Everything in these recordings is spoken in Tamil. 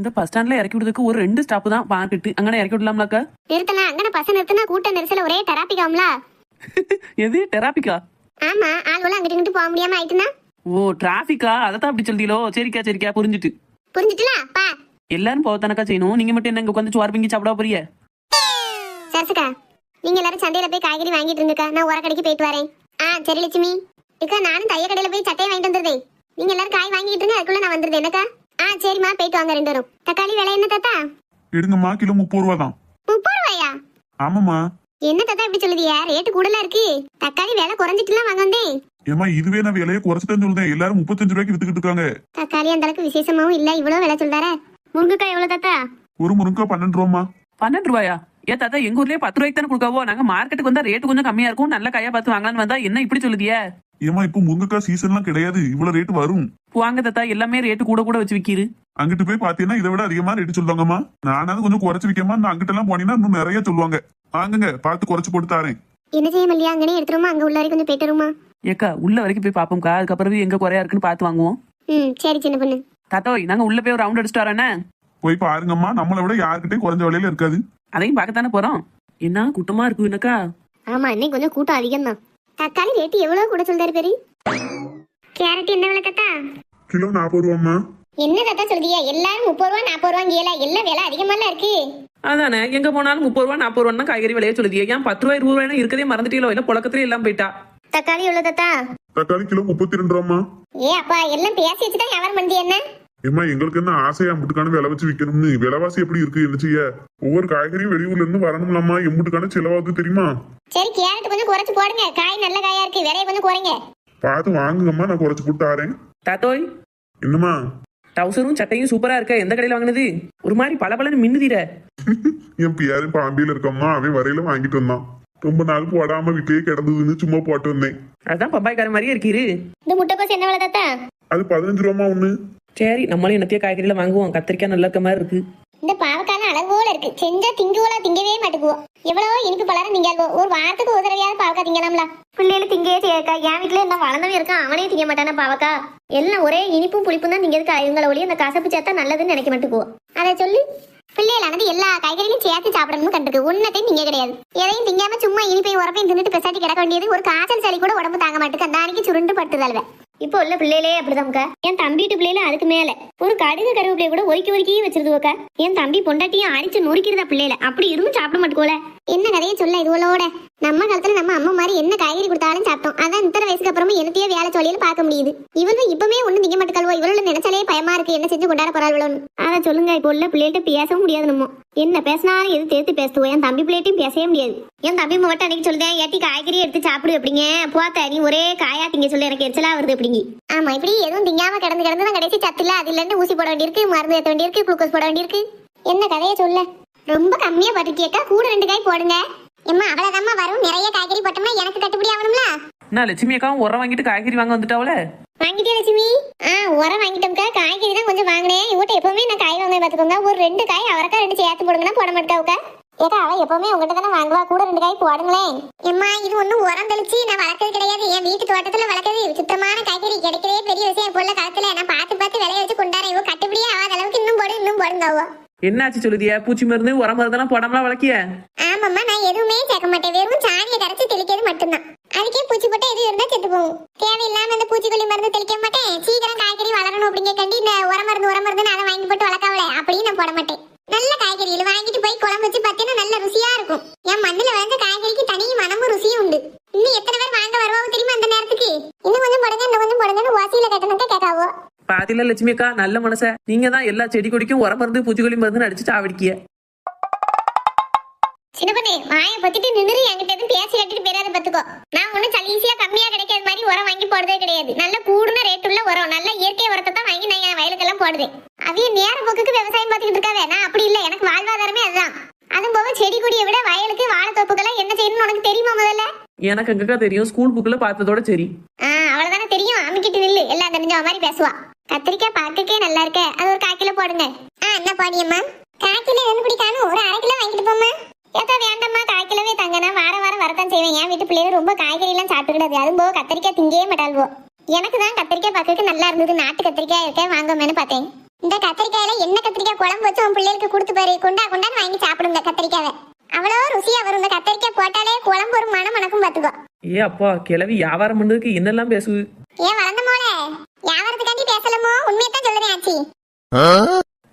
இந்த பஸ் ஸ்டாண்ட்ல இறக்கி விடுறதுக்கு ஒரு 2 ஸ்டாப் தான் மார்க்கெட். அங்கன இறக்கி விடலாம்லக்கா? நிறுத்தலாம். அங்கன பஸ் நிறுத்தினா கூட்ட நெரிசல ஒரே டெராபிக் ஆகும்ல. எது டெராபிக்கா? ஆமா, ஆள்வெல்லாம் அங்கிட்டு இங்கிட்டு போக முடியாம ஆயிட்டுனா. ஓ டிராபிக்கா? அதத்தான் அப்படி சொல்றீங்களோ? சரிக்கா புரிஞ்சுட்டு. புரிஞ்சுட்டுல பா. எல்லாரும் போகத்தானக்கா செய்யணும். நீங்க மட்டும் என்ன இங்க உட்காந்து சோறு பிங்கி சாப்பிட போறீங்க? சரசுக்கா, நீங்க எல்லாரும் சந்தையில போய் காய்கறி வாங்கிட்டு இருந்துக்கா. நான் உர கடைக்கு போயிட்டு வரேன். சரி லட்சுமி. இக்கா நானும் தைய கடையில போய் சட்டையை வாங்கிட்டு வந்துருந்தேன். நீங்க எல்லாரும் காய் வாங்கிட்டு இருங்க, அதுக்குள்ள நான் வந்துருந்தேன். என்னக்கா? சரிம்மா, போயிட்டு வாங்க 2 பேரும். தக்காளி விலை என்ன தாத்தா? எடுங்கம்மா, கிலோ 30 ரூபா தான். 30 ரூபாயா? ஆமாம்மா. என்ன தாத்தா இப்படி சொல்லுதியா? ரேட்டு கூடலாம் இருக்கு. தக்காளி விலை குறைஞ்சிட்டுலாம் வாங்க வந்தேன். ஏமா, இதுவே நான் விலையை குறைச்சிட்டேன்னு சொல்றேன். எல்லாரும் 35 ரூபாய்க்கு வித்துக்கிட்டு இருக்காங்க. தக்காளி அந்த அளவுக்கு விசேஷமாவும் இல்ல, இவ்வளவு விலை சொல்றாரு. முருங்கைக்காய் எவ்வளவு தாத்தா? ஒரு முருங்கா 12 ரூபாமா. 12 ரூபாயா? ஏன் தாத்தா, எங்க ஊர்லயே 10 ரூபாய்க்கு தானே கொடுக்காவோ? நாங்க மார்க்கெட்டுக்கு வந்தா ரேட்டு கொஞ்சம் கம்மியா இருக்கும், நல்ல காயா பார்த்து வாங்கலாம்னு வந்தா என்ன இப்படி சொல்லுதிய? ஏமா, இப்ப முருங்கக்கா சீசன்லாம் கிடையாது, இவ்வளவு ரேட் வரும். வாங்க தாத்தா, எல்லாமே ரேட்டு கூட வச்சு விக்கிரு. அங்கிட்டு போய் பாத்தீங்கன்னா இதை விட அதிகமா ரேட்டு சொல்லுவாங்கம்மா. நானாவது கொஞ்சம் குறைச்சு விற்கமா, அங்கிட்ட எல்லாம் போனீங்கன்னா இன்னும் நிறைய சொல்லுவாங்க. வாங்குங்க, பார்த்து குறைச்சு போட்டு தாரேன். என்ன செய்ய மல்லியா? அங்கனே எடுத்துருமா, அங்க உள்ள வரைக்கும் கொஞ்சம் போயிட்டு வருமா? ஏக்கா, உள்ள வரைக்கும் போய் பாப்போம்க்கா, அதுக்கப்புறம் எங்க குறையா இருக்குன்னு பார்த்து வாங்குவோம். சரி சின்ன பொண்ணு. தாத்தா, நாங்க உள்ள போய் ஒரு ரவுண்ட் அடிச்சுட்டு வரேன்னு. போய் பாருங்கம்மா, நம்மளை விட யாருக்கிட்டே குறைஞ்ச விலையில இருக்காது. அதையும் பார்க்கத்தானே போறோம். என்ன கூட்டமா இருக்கு என்னக்கா? ஆமா, இன்னைக்கு கொஞ்சம் கூட்டம் அதிகம் தான். தக்காளி ரேட்டு எவ்வளவு கூட சொல்றாரு பெரிய. கேரட் என்ன விலை தாத்தா? கிலோ 40 ரூபாமா. என்ன தாத்தா சொல்றீங்க? எல்லாரும் 30 ரூபா 40 ரூபாங்க. எல்லாம் விலை அதிகமால இருக்கு. அதானே, எங்க போனாலும் 30 ரூபா 40 ரூபா காய்கறி விலையை சொல்லுதியே. ஏன் 10 ரூபாய் 20 ரூபாய் இருக்கதே மறந்துட்டீங்களோ? இல்ல புழக்கத்திலே எல்லாம் போயிட்டா? தக்காளி எவ்வளவு தாத்தா? தக்காளி கிலோ 32 ரூபாமா. அப்பா, எல்லாம் பேசி வச்சுதான் வியாபாரம் பண்ணி என்ன? ஏமா, எங்களுக்கு என்ன ஆசையா அம்புட்டுக்கான விலை வச்சு விற்கணும்னு? விலைவாசி எப்படி இருக்கு, என்ன செய்ய? ஒவ்வொரு காய்கறியும் வெளியூர்ல இருந்து வரணும்லாமா, எம்புட்டுக்கான செலவாகுது தெரியுமா? சரி, கேரட் கொஞ்சம் குறைச்சு போடுங்க. காய் நல்ல காயா இருக்கு, விலையை கொஞ்சம் குறைங்க. பார்த்து வாங்குங்கம்மா, நான் குறைச்சு போட்டு தாரேன். தாத்தோய், என்னம்மா? டவுசரும் சட்டையும் சூப்பரா இருக்க. எந்த கடையில வாங்கினது? ஒரு மாதிரி பளபளன்னு மின்னுதீர. என் பியாரு பாம்பியில இருக்கம்மா, அவன் வரையில வாங்கிட்டு வந்தான். ரொம்ப நாள் போடாம வீட்லயே கிடந்ததுன்னு சும்மா போட்டு வந்தேன். அதான் பம்பாய்க்கார மாதிரியே இருக்கீரு. இந்த முட்டைக்கோஸ் என்ன விலை தாத்தா? அது 15 ரூபாமா ஒண்ணு. சரி, நம்மளும் என்னத்தைய காய்கறியில வாங்குவோம். கத்திரிக்காய் நல்லா இருக்க மாதிரி இருக்கு. இந்த பாவக்கான அளவு போல இருக்கு. செஞ்சா திங்குவோலா, திங்கவே மாட்டுக்குவோம். எவ்வளவோ இனிப்பு பலரும் திங்கால்வோ. ஒரு வாரத்துக்கு ஒரு தடவையாவது பாவக்காய் திங்கலாம்ல. பிள்ளைகளு திங்கே செய்யக்கா. என் வீட்டுல என்ன வளர்ந்தவன் இருக்கான், அவனே திங்க மாட்டானா பாவக்கா? எல்லாம் ஒரே இனிப்பும் புளிப்பும் தான் திங்கிறதுக்கு. இவங்கள ஒளி அந்த கசப்பு சேர்த்தா நல்லதுன்னு நினைக்க மாட்டுக்குவோம். அதை சொல்லு. பிள்ளைகளானது எல்லா காய்கறியும் சேர்த்து சாப்பிடணும்னு கண்டிருக்கு. ஒன்னத்தையும் திங்க கிடையாது. எதையும் திங்காம சும்மா இனிப்பையும் உரப்பையும் தின்னுட்டு பெசாட்டி கிடக்க வேண்டியது. ஒரு காய்ச்சல் சளி கூட உடம்பு தாங்க மாட்டுக்கு. அந்த அன்னைக்கு சுருண்டு பட்டுதல்வ. இப்போ உள்ள பிள்ளைகளே அப்படிதான்க்கா. என் தம்பிட்டு பிள்ளைல அதுக்கு மேல ஒரு கடுகு கருவேப்பிலைய கூட ஒருக்கி வச்சிருதுவோக்கா. என் தம்பி பொண்டாட்டியும் அரிச்சு நொறுக்கிறதா பிள்ளைல. அப்படி இருந்து சாப்பிட மாட்டுக்கோல. என்ன கதையை சொல்ல இதுவளோட. நம்ம காலத்துல நம்ம அம்மா மாதிரி என்ன காய்கறி கொடுத்தாலும் சாப்பிட்டோம். அதான் இத்தனை வயசுக்கு அப்புறமும் என்னத்தையே வேலை சொல்லியில பார்க்க முடியுது. இவளும் இப்பவுமே ஒண்ணு திங்க மாட்டுக்கல்வோ. இவளோட நினைச்சாலே பயமா இருக்கு, என்ன செஞ்சு கொண்டாட போறாள். அதை சொல்லுங்க. இப்போ உள்ள பிள்ளைகிட்ட பேசவும் முடியாது. நம்ம என்ன பேசினாலும் எது தேர்த்து பேசுவோம். என் தம்பி பிள்ளைகிட்டையும் பேசவே முடியாது. என் தம்பி மட்டும் அன்னைக்கு சொல்லுதேன், ஏட்டி காய்கறி எடுத்து சாப்பிடு அப்படிங்க. போத்த நீ ஒரே காயா திங்க சொல்லி எனக்கு எரிச்சலா வருது அப்படிங்க. ஆமா, இப்படி எதுவும் திங்காம கிடந்து தான் கடைசி சத்துல அதுல இருந்து ஊசி போட வேண்டியிருக்கு, மருந்து ஏற்ற வேண்டியிருக்கு, குளுக்கோஸ் போட வேண்டியிருக்கு. என்ன கதையை சொல்ல. ரொம்ப கம்மியா பட்டுட்டியக்கா. கூட 2 காய் போடுங்க. எம்மா, அவ்வளவுதாம்மா வரும். நிறைய காய்கறி போட்டோம்னா எனக்கு கட்டுப்படி ஆகணும்ல. நான் லட்சுமி அக்காவும் உரம் வாங்கிட்டு காய்கறி வாங்க வந்துட்டாவல. வாங்கிட்டே லட்சுமி? உரம் வாங்கிட்டோம்க்கா. காய்கறி தான் கொஞ்சம் வாங்கினேன். இவட்ட எப்பவுமே நான் காய் வாங்க பாத்துக்கோங்க. ஒரு 2 காய் அவரைக்கா 2 சேர்த்து போடுங்கன்னா போட மாட்டாவுக்கா. ஏக்கா, அவ எப்பவுமே உங்ககிட்ட தானே வாங்குவா. கூட 2 காய் போடுங்களேன். எம்மா, இது ஒன்னும் உரம் தெளிச்சு நான் வளர்க்கறது கிடையாது. என் வீட்டு தோட்டத்துல வளர்க்கறது சுத்தமான காய்கறி. கிடைக்கிறதே பெரிய விஷயம். போல காலத்துல நான் பார்த்து விளைய வச்சு கொண்டாடுறேன். இவ கட்டுப்படியே ஆகாத அளவுக்கு இன்னும் போடுங்க. என்னாச்சு சொல்லுதியா? பூச்சி மருந்து உரம் மருந்தெல்லாம் போடாமலாம் வளர்க்கிய? ஆமாம்மா, நான் எதுவுமே சேர்க்க மாட்டேன். வெறும் சாணியை கரைச்சி தெளிக்கிறது மட்டும்தான். அதுக்கே பூச்சி போட்டா எது இருந்தா செத்து போகும். தேவையில்லாம அந்த பூச்சிக்கொல்லி மருந்து தெளிக்க மாட்டேன். சீக்கிரம் காய்கறி வளரணும் அப்படிங்க கண்டி இந்த உரம் மருந்து அதை வாங்கி போட்டு வளர்க்காவல அப்படின்னு நான் போட மாட்டேன். நல்ல காய்கறிகள் வாங்கிட்டு போய் குழம்பு வச்சு பார்த்தீங்கன்னா நல்ல ருசியா இருக்கும். என் மண்ணுல வளர்ந்த காய்கறிக்கு தனி மனமும் ருசியும் உண்டு. இன்னும் எத்தனை பேர் வாங்க வருவாங்க தெரியுமா அந்த நேரத்துக்கு? இன்னும் கொஞ்சம் போடுங்கன்னு வாசியில கட்டணத்தை கேட்காவோ. பாத்தில லட்சுமி அக்கா, நல்ல மனச. நீங்க தான் எல்லா செடி கொடிக்கும் உரம் மருந்து பூச்சிக்கொல்லி மருந்து அடிச்சு சாவடிக்கிய. சின்ன பண்ணே, வாயை பத்திட்டு நின்று என்கிட்ட எதுவும் பேசி கட்டிட்டு போயிடாத பத்துக்கோ. நான் ஒன்னும் சலீசியா கம்மியா கிடைக்காத மாதிரி உரம் வாங்கி போடுறதே கிடையாது. நல்ல கூடுன ரேட் உள்ள உரம், நல்ல இயற்கை உரத்தை தான் வாங்கி நான் என் வயலுக்கெல்லாம் போடுறேன். அவைய நேர போக்குக்கு விவசாயம் பார்த்துக்கிட்டு இருக்காவே. நான் அப்படி இல்லை, எனக்கு வாழ்வாதாரமே அதுதான். அதுவும் போக செடி கொடியை விட வயலுக்கு வாழைத்தோப்புக்கெல்லாம் என்ன செய்யணும்னு உனக்கு தெரியுமா முதல்ல? எனக்கு எங்கக்கா தெரியும், ஸ்கூல் புக்ல பார்த்ததோட சரி. அவ்வளவுதானே தெரியும். அம்மிக்கிட்டு நில்லு, எல்லாம் தெரிஞ்ச மாதிரி பேசுவா. கத்திரிக்காய் பார்க்கக்கே நல்லா இருக்க. அது ஒரு 1/4 கிலோ போடுங்க. என்ன பாடியம்மா? 1/4 கிலோ வேணும் பிடிக்கானு ஒரு 1/2 கிலோ வாங்கிட்டு போமா. ஏதா வேண்டாம்மா, 1/4 கிலோவே தாங்க. நான் வாரம் வரத்தான் செய்வேன். என் வீட்டு பிள்ளைங்க ரொம்ப காய்கறி எல்லாம் சாப்பிட்டுக்கிடாது. அதுவும் போக கத்திரிக்காய் திங்கவே மாட்டாள்வோ. எனக்கு தான் கத்திரிக்காய் பார்க்கறதுக்கு நல்லா இருந்தது. நாட்டு கத்திரிக்காய் இருக்க வாங்குவேன்னு பார்த்தேன். இந்த கத்திரிக்காயில என்ன கத்திரிக்காய் குழம்பு வச்சு உன் பிள்ளைகளுக்கு கொடுத்து பாரு, கொண்டா கொண்டான்னு வாங்கி சாப்பிடுங்க கத்திரிக்காவை. அவ்வளோ ருசியா வரும். இந்த கத்திரிக்காய் போட்டாலே குழம்பு ஒரு மனம் மணக்கும் பாத்துக்கோ. ஏ அப்பா கிளவி வியாபாரம் பண்ணதுக்கு என்னெல்லாம் பேசுது. ஏன் வளர்ந்த மோளே, வியாபாரத்துக்காண்டி பேசலாமோ? உண்மையத்தான் சொல்லுறேன் ஆச்சி.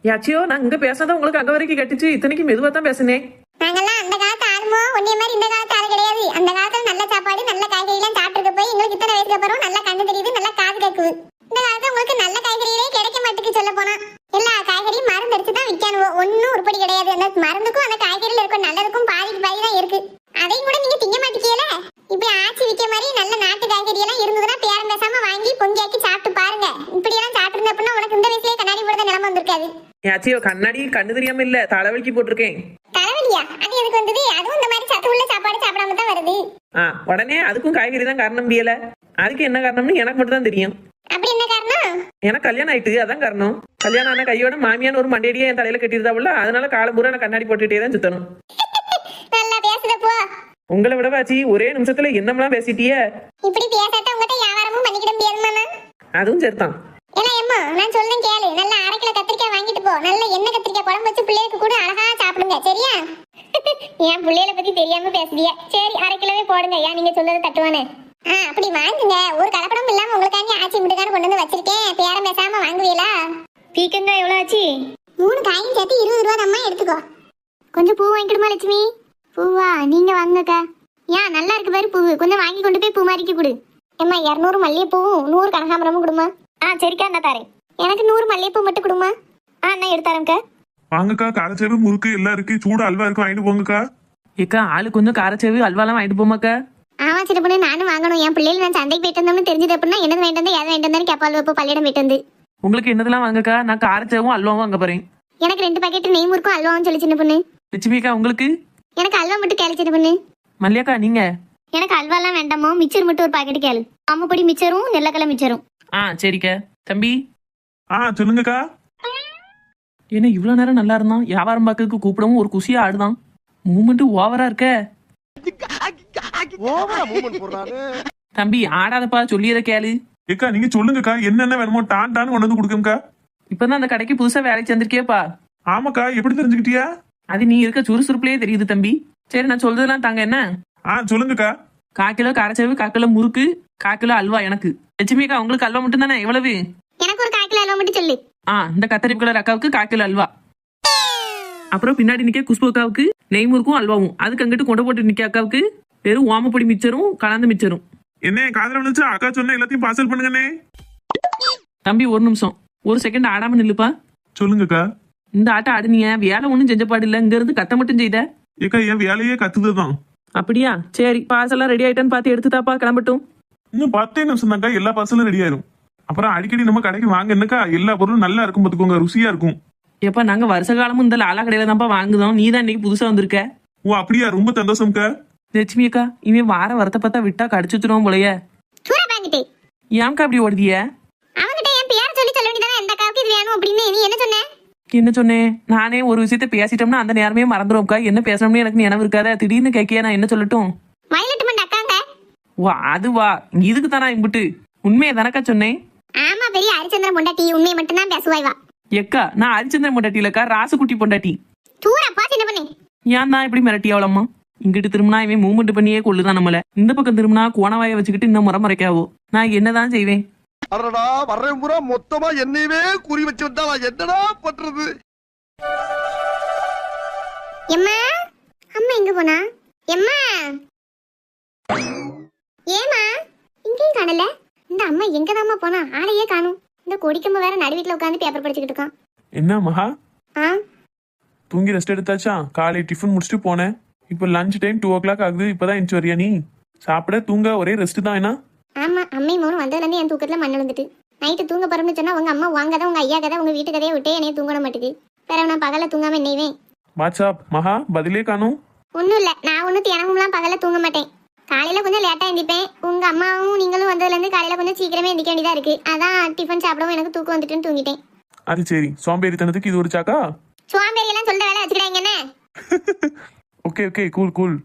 யாச்சியோ நான் இங்க பேசாதான் உங்களுக்கு அங்க வரைக்கும் கட்டுச்சு, இத்தனைக்கு மெதுவா தான் பேசுனேன். நாங்கெல்லாம் அந்த காலத்து ஆளுமோ, உன்னைய மாதிரி இந்த காலத்து ஆளு கிடையாது. அந்த காலத்துல நல்ல சாப்பாடு நல்ல காய்கறி எல்லாம் சாப்பிட்டு போய் எங்களுக்கு இத்தனை வயசுக்கு அப்புறம் நல்லா கண்ணு தெரியுது, நல்லா காது கேக்குது. இந்த காலத்துல உங்களுக்கு நல்ல காய்கறிகளே கிடைக்க மாட்டேங்குது. சொல்ல போனா எல்லா காய்கறியும் மருந்து அடிச்சு தான் விற்கணும். ஒன்னும் உருப்படி கிடையாது. அந்த மருந்துக்கும் அந்த காய்கறியில இருக்கும் நல்லதுக்கும் பாதிக்கு பாதி தான் இருக்கு. அதையும் கூட நீங்க திங்க மாட்டேங்கல. இப்படி ஆச்சி விற்க மாதிரி நல்ல நாட்டு காய்கறி எல்லாம் இருந்ததுன்னா பேரம் பேசாம வாங்கி பொங்கியாக்கி சாப்பிட்டு பாருங்க. இப்படி எல்லாம் சாப்பிட்டு அப்படின்னா உனக்கு இந்த வயசுலயே கண்ணாடி போடுற நிலைமை வந்திருக்காது. யாச்சியோ கண்ணாடி கண்ணு தெரியாம இல்ல, தலைவலிக்கு போட்டிருக்கேன். தலைவலியா? அது எதுக்கு வந்தது? அதுவும் இந்த மாதிரி சத்து உள்ள சாப்பாடு சாப்பிடாம தான் வருது. உடனே அதுக்கும் காய்கறி தான் காரணம் முடியல. அதுக்கு என்ன காரணம்னு எனக்கு மட்டும் தான் தெரியும். அப்படி என்ன காரணம்? எனக்கு கல்யாணம் ஆயிட்டு அதான் காரணம். கல்யாணம் ஆன கையோட மாமியான்னு ஒரு மண்டையடியே என் தலையில கட்டிருந்தாவுல, அதனால காலம் பூரா நான் கண்ணாடி போட்டுட்டே தான் சுத்தணும். நல்லா பேசுத போ. உங்களை விடவாச்சி ஒரே நிமிஷத்துல என்னமெல்லாம் பேசிட்டிய. இப்படி பேசாட்ட உங்ககிட்ட வியாபாரமும் பண்ணிக்கிட முடியாதுமா. அதுவும் சரிதான். ஏன்னா அம்மா நான் சொல்றேன் கேளு. நல்ல 1/2 கிலோ கத்திரிக்காய் வாங்கிட்டு போ. நல்ல எண்ணெய் கத்திரிக்காய் குழம்பு வச்சு பிள்ளைகளுக்கு கூட அழகா சாப்பிடுங்க, சரியா? என் பிள்ளைகளை பத்தி தெரியாம பேசுறிய. சரி 1/2 கிலோவே போடுங்க. ஏன் நீங்க சொல்றது தட்டுவானே. அப்படி வாங்குங்க. ஒரு கலப்படம் இல்லாம உங்களுக்காண்டி ஆச்சி முட்டுக்கான கொண்டு வந்து வச்சிருக்கேன். பேரம் பேசாம வாங்குவீங்களா? பீக்கங்காய் எவ்வளவு ஆச்சு? 3 காயும் சேர்த்து 20 ரூபா அம்மா, எடுத்துக்கோ. கொஞ்சம் பூ வாங்கிடுமா லட்சுமி? பூவா? நீங்க வாங்குங்கக்கா. ஏன் நல்லா இருக்கு பாரு பூவு, கொஞ்சம் வாங்கி கொண்டு போய் பூ மாறிக்கு கொடு. அம்மா 200 மல்லிகைப்பூவும் 100 கனகாம்பரமும் கொடுமா. சரிக்கா நான் தரேன். எனக்கு 100 மல்லிகைப்பூ மட்டும் கொடுமா. நான் எடுத்தாரேன்க்கா. வாங்கக்கா, காரச்சேவு முறுக்கு எல்லாம் இருக்கு, சூடு அல்வா இருக்கு, வாங்கிட்டு போங்கக்கா. ஏக்கா ஆளு கொஞ்சம் காரச்சேவு அல்வாலாம் வாங்கிட்டு போமாக்கா. ஆமா சின்ன பொண்ணு, நானும் வாங்கணும். என் பிள்ளைகள் நான் சந்தைக்கு போயிட்டு வந்தோம்னு தெரிஞ்சது அப்படின்னா என்னது வாங்கிட்டு வந்து எதை வாங்கிட்டு வந்தாலும் கேப்பால் வைப்போ பள்ளியிடம் போயிட்டு வந்து. உங்களுக்கு என்னதெல்லாம் வாங்கக்கா? நான் காரச்சேவும் அல்வாவும் வாங்க போறேன். எனக்கு 2 பாக்கெட் நெய் முறுக்கும் அல்வாவும் சொல்லி சின்ன பொண்ணு. லட்சுமிக்கா உங்களுக்கு? எனக்கு அல்வா மட்டும் கேளு சின்ன பொண்ணு. மல்லியாக்கா நீங்க? எனக்கு அல்வாலாம் வேண்டாமோ, மிச்சர் மட்டும் ஒரு பாக்கெட் கேளு. அம்மப்பொடி மிச்சரும் நெல்லக்கலை மிச்சரும். சரிக்கா. தம்பி சொல்லுங்கக்கா. என்ன இவ்வளவு நேரம் நல்லா இருந்தான், வியாபாரம் பார்க்கறதுக்கு கூப்பிடவும் ஒரு குஷியா ஆடுதான். மூமெண்ட் ஓவரா இருக்க. தம்பி ஆடாதப்பா, சொல்லியத கேளு. ஏக்கா நீங்க சொல்லுங்கக்கா, என்னென்ன வேணுமோ டான் டான்னு கொண்டு வந்து கொடுக்கம்க்கா. இப்பதான் அந்த கடைக்கு புதுசா வேலைக்கு சேர்ந்திருக்கேப்பா. ஆமாக்கா, எப்படி தெரிஞ்சுக்கிட்டியா? அது நீ இருக்க சுறுசுறுப்புலயே தெரியுது தம்பி. சரி நான் சொல்றதெல்லாம் தாங்க என்ன. சொல்லுங்கக்கா. 1/4 கிலோ காரச்சேவு, 1/4 கிலோ முறுக்கு, 1/4 கிலோ அல்வா எனக்கு. லட்சுமிக்கா உங்களுக்கு அல்வா மட்டும் தானே? எவ்வளவு? எனக்கு ஒரு 1/4 கிலோ அல்வா மட்டும் சொல்லு. இந்த கத்தரிப்பு கலர் அக்காவுக்கு 1/4 கிலோ அல்வா. அப்புறம் பின்னாடி நிக்க குஷ்பு அக்காவுக்கு நெய் முறுக்கும் அல்வாவும். அதுக்கு அங்கிட்டு கொண்டு போட்டு நிக்க அக்காவுக்கு வெறும் ஓமப்பொடி மிச்சரும் கலந்த மிச்சரும். என்ன காதல வந்துச்சு? அக்கா சொன்ன எல்லாத்தையும் பார்சல் பண்ணுங்கண்ணே. தம்பி ஒரு நிமிஷம், ஒரு செகண்ட் ஆடாம நில்லுப்பா. சொல்லுங்கக்கா. இந்த ஆட்டம் ஆடுனிய வேலை ஒன்றும் செஞ்ச பாடு இல்ல, இங்க இருந்து கத்த மட்டும் செய்த. ஏக்கா என் வேலையே கத்துதான். அப்படியா? சரி பார்சல்லாம் ரெடி ஆயிட்டான்னு பார்த்து எடுத்துதாப்பா, கிளம்பட்டும். இன்னும் 10 நிமிஷம் தான்க்கா எல்லா பார்சலும் ரெடி ஆயிரும். அப்புறம் அடிக்கடி நம்ம கடைக்கு வாங்க என்னக்கா, எல்லா பொருளும் நல்லா இருக்கும் பார்த்துக்கோங்க, ருசியா இருக்கும். எப்ப நாங்க வருஷ காலமும் இந்த லாலா கடையில தான்ப்பா வாங்குதோம். நீ தான் இன்னைக்கு புதுசா வந்திருக்க. ஓ அப்படியா? ரொம்ப சந்தோஷம்க்கா. லட்சுமி அக்கா இவன் வார வரத்தை பார்த்தா விட்டா கடிச்சு வச்சிருவோம் போலயே. ஏன்க்கா அப்படி ஓடுதிய? அவங்கிட்ட என் பேர் சொல்லி சொல்ல வேண்டியதானே, எந்த அக்காவுக்கு இது வேணும் அப்படின்னு. நீ என்ன சொன்ன? என்ன சொன்னேன்? நானே ஒரு விஷயத்த பேசிட்டோம்னா அந்த நேரமே மறந்துடும்க்கா. என்ன பேசணும்னு எனக்கு நினைவு இருக்காத. திடீர்னு கேட்கியா, நான் என்ன சொல்லட்டும்? வயலட் மண்ட அக்காங்க. வா அதுவா, இதுக்கு தானா இம்புட்டு? உண்மையை தானக்கா சொன்னேன். ஆமா, பெரிய ஹரிச்சந்திரன் பொண்டாட்டி, உண்மையை மட்டும் தான் பேசுவாய். வா எக்கா, நான் ஹரிச்சந்திரன் பொண்டாட்டி இல்லக்கா, ராசுகுட்டி பொண்டாட்டி. தூரப்பா சின்ன பண்ணு. ஏன் தான் இப்படி மிரட்டி அவளம்மா? இங்கிட்டு திரும்பினா இவன் மூவ்மெண்ட் பண்ணியே கொள்ளுதான் நம்மள. இந்த பக்கம் திரும்பினா கோணவாய வச்சுக்கிட்டு இன்னும் முறைக்காவோ. நான் என்னதான் செய்வேன்? அரடா வர்றேன் பூரா மொத்தமா என்னையவே குறி வச்சு வந்தா நான் என்னடா பண்றது? எம்மா, அம்மா எங்க போனா? எம்மா, ஏமா இங்கேயும் காணல. இந்த அம்மா எங்கதாம்மா போனா? ஆளையே காணும். இந்த கொடிக்கம்ப வேற நடு வீட்டுல உட்காந்து பேப்பர் படிச்சுக்கிட்டு இருக்கான். என்ன மகா, ஆ தூங்கி ரெஸ்ட் எடுத்தாச்சா? காலை டிஃபன் முடிச்சுட்டு போனேன். இப்போ லஞ்ச் டைம் 2 o'clock ஆகுது. இப்பதான் எந்திச்சு வரியா நீ? சாப்பிட தூங்க ஒரே ரெஸ்ட் தான். என்ன? ஆமா, அம்மை மோனும் வந்ததுல இருந்து என் தூக்கத்துல மண்ணு வந்துட்டு. நைட்டு தூங்க போறோம்னு சொன்னா உங்க அம்மா வாங்கதான், உங்க ஐயா கதை, உங்க வீட்டு கதையை விட்டே என்னைய தூங்க மாட்டேங்குது. வேற நான் பகல தூங்காம என்னையவே. வாட்ஸ்அப் மகா, பதிலே காணும். ஒன்னும் இல்ல, நான் ஒன்னும் தினமும்லாம் பகல தூங்க மாட்டேன். காலையில கொஞ்சம் லேட்டா எந்திப்பேன். உங்க அம்மாவும் நீங்களும் வந்ததுல இருந்து காலையில கொஞ்சம் சீக்கிரமே எந்திக்க வேண்டியதா இருக்கு. அதான் டிஃபன் சாப்பிடவும் எனக்கு தூக்கம் வந்துட்டுன்னு தூங்கிட்டேன். அது சரி, சோம்பேறித்தனத்துக்கு இது ஒரு சாக்கா? சோம்பேறி எல்லாம் சொல்ற வேலை வச்சுக்கிறாங்க என்ன? Okay okay, cool cool.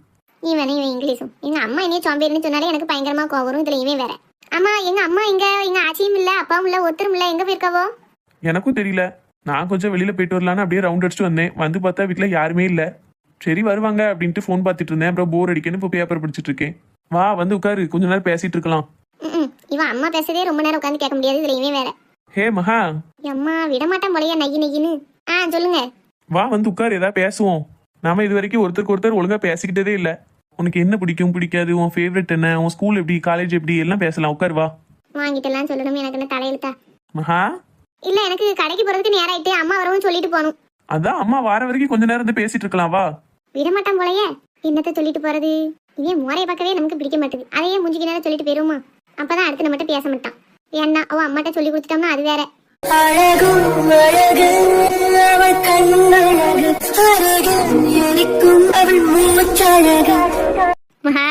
இவன் இங்கிலீஷும். எங்க அம்மா என்னைய சோம்பேறின்னு சொன்னாலே எனக்கு பயங்கரமா கோவம் வரும். இதுல இவன் வேற. அம்மா, எங்க அம்மா எங்க? எங்க ஆச்சியும் இல்ல, அப்பாவும் இல்ல, ஒருத்தரும் இல்ல. எங்க போயிருக்காவோ? எனக்கும் தெரியல. நான் கொஞ்சம் வெளியில போயிட்டு வரலான்னு அப்படியே ரவுண்ட் அடிச்சுட்டு வந்தேன். வந்து பார்த்தா வீட்டுல யாருமே இல்ல. சரி வருவாங்க அப்படின்ட்டு ஃபோன் பார்த்துட்டு இருந்தேன். அப்புறம் போர் அடிக்கன்னு இப்போ பேப்பர் படிச்சுட்டு இருக்கேன். வா வந்து உட்காரு, கொஞ்ச நேரம் பேசிட்டு இருக்கலாம். இவன் அம்மா பேசுறதே ரொம்ப நேரம் உட்காந்து கேட்க முடியாது, இதுல இவன் வேற. ஹே மகா, அம்மா விடமாட்டான் போலயே நெய்யி நெய்யின்னு. சொல்லுங்க. வா வந்து உட்காரு, ஏதாவது பேசுவோம். நாம இது வரைக்கும் ஒருத்தருக்கு ஒருத்தர் ஒழுங்கா பேசிக்கிட்டதே இல்ல. உனக்கு என்ன பிடிக்கும் பிடிக்காது, உன் ஃபேவரட் என்ன, உன் ஸ்கூல் எப்படி, காலேஜ் எப்படி எல்லாம் பேசலாம். உட்காரு வா. வாங்கிட்டெல்லாம் சொல்லணும், எனக்கு என்ன தலையெழுத்தா? மகா, இல்ல எனக்கு கடைக்கு போறதுக்கு நேரம் ஆயிட்டு, அம்மா வரவும் சொல்லிட்டு போகணும். அதான் அம்மா வார வரைக்கும் கொஞ்ச நேரம் வந்து பேசிட்டு இருக்கலாம். வா. விடமாட்டான் போலயே. என்னத்த சொல்லிட்டு போறது? இதே முறையை பார்க்கவே நமக்கு பிடிக்க மாட்டேது. அதையே மூஞ்சிக்கு நேரம் சொல்லிட்டு போயிருமா? அப்பதான் அடுத்து நம்மகிட்ட பேச மாட்டான். ஏன்னா அவன் அம்மாட்ட சொல்லி கொடுத்துட்டோம்னா அது வேற. அழகும் அழகு அவள் கண்ணழகு அழகு இருக்கும் அவள் மூச்சழகு. மகா,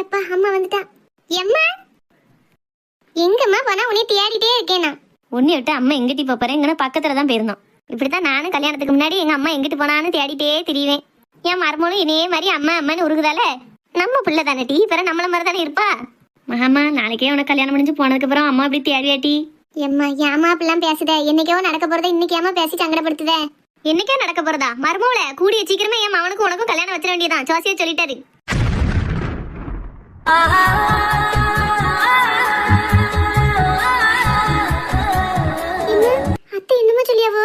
எப்பா அம்மா வந்துட்டா. எம்மா எங்கம்மா போனா? உன்னை தேடிட்டே இருக்கேனா? ஒன்னி விட்டு அம்மா எங்கிட்டு போறேன், இங்கே பக்கத்துல தான் போயிருந்தோம். இப்படித்தான் நானும் கல்யாணத்துக்கு முன்னாடி எங்க அம்மா எங்கிட்டு போனான்னு தேடிட்டே திரிவேன். என் மருமகளும் இதே மாதிரி அம்மா அம்மான்னு உருகுதால நம்ம பிள்ளை தானே டீ, பிற நம்மள மாதிரி தானே இருப்பா. மகாமா நாளைக்கே உனக்கு கல்யாணம் முடிஞ்சு போனதுக்கு அப்புறம் அம்மா அப்படி தேடியாட்டி. எம்மா ஏமா அப்படிலாம் பேசுத? என்னைக்கோ நடக்க போறத இன்னைக்கு ஏமா பேசி சங்கடப்படுத்துத? என்னைக்கே நடக்க போறதா? மருமகளை கூடிய சீக்கிரமே என் அவனுக்கும் உனக்கும் கல்யாணம் வச்சிட வேண்டியதான். ஜோசியா சொல்லிட்டாரு. அத்தை என்னமா சொல்லியாவோ?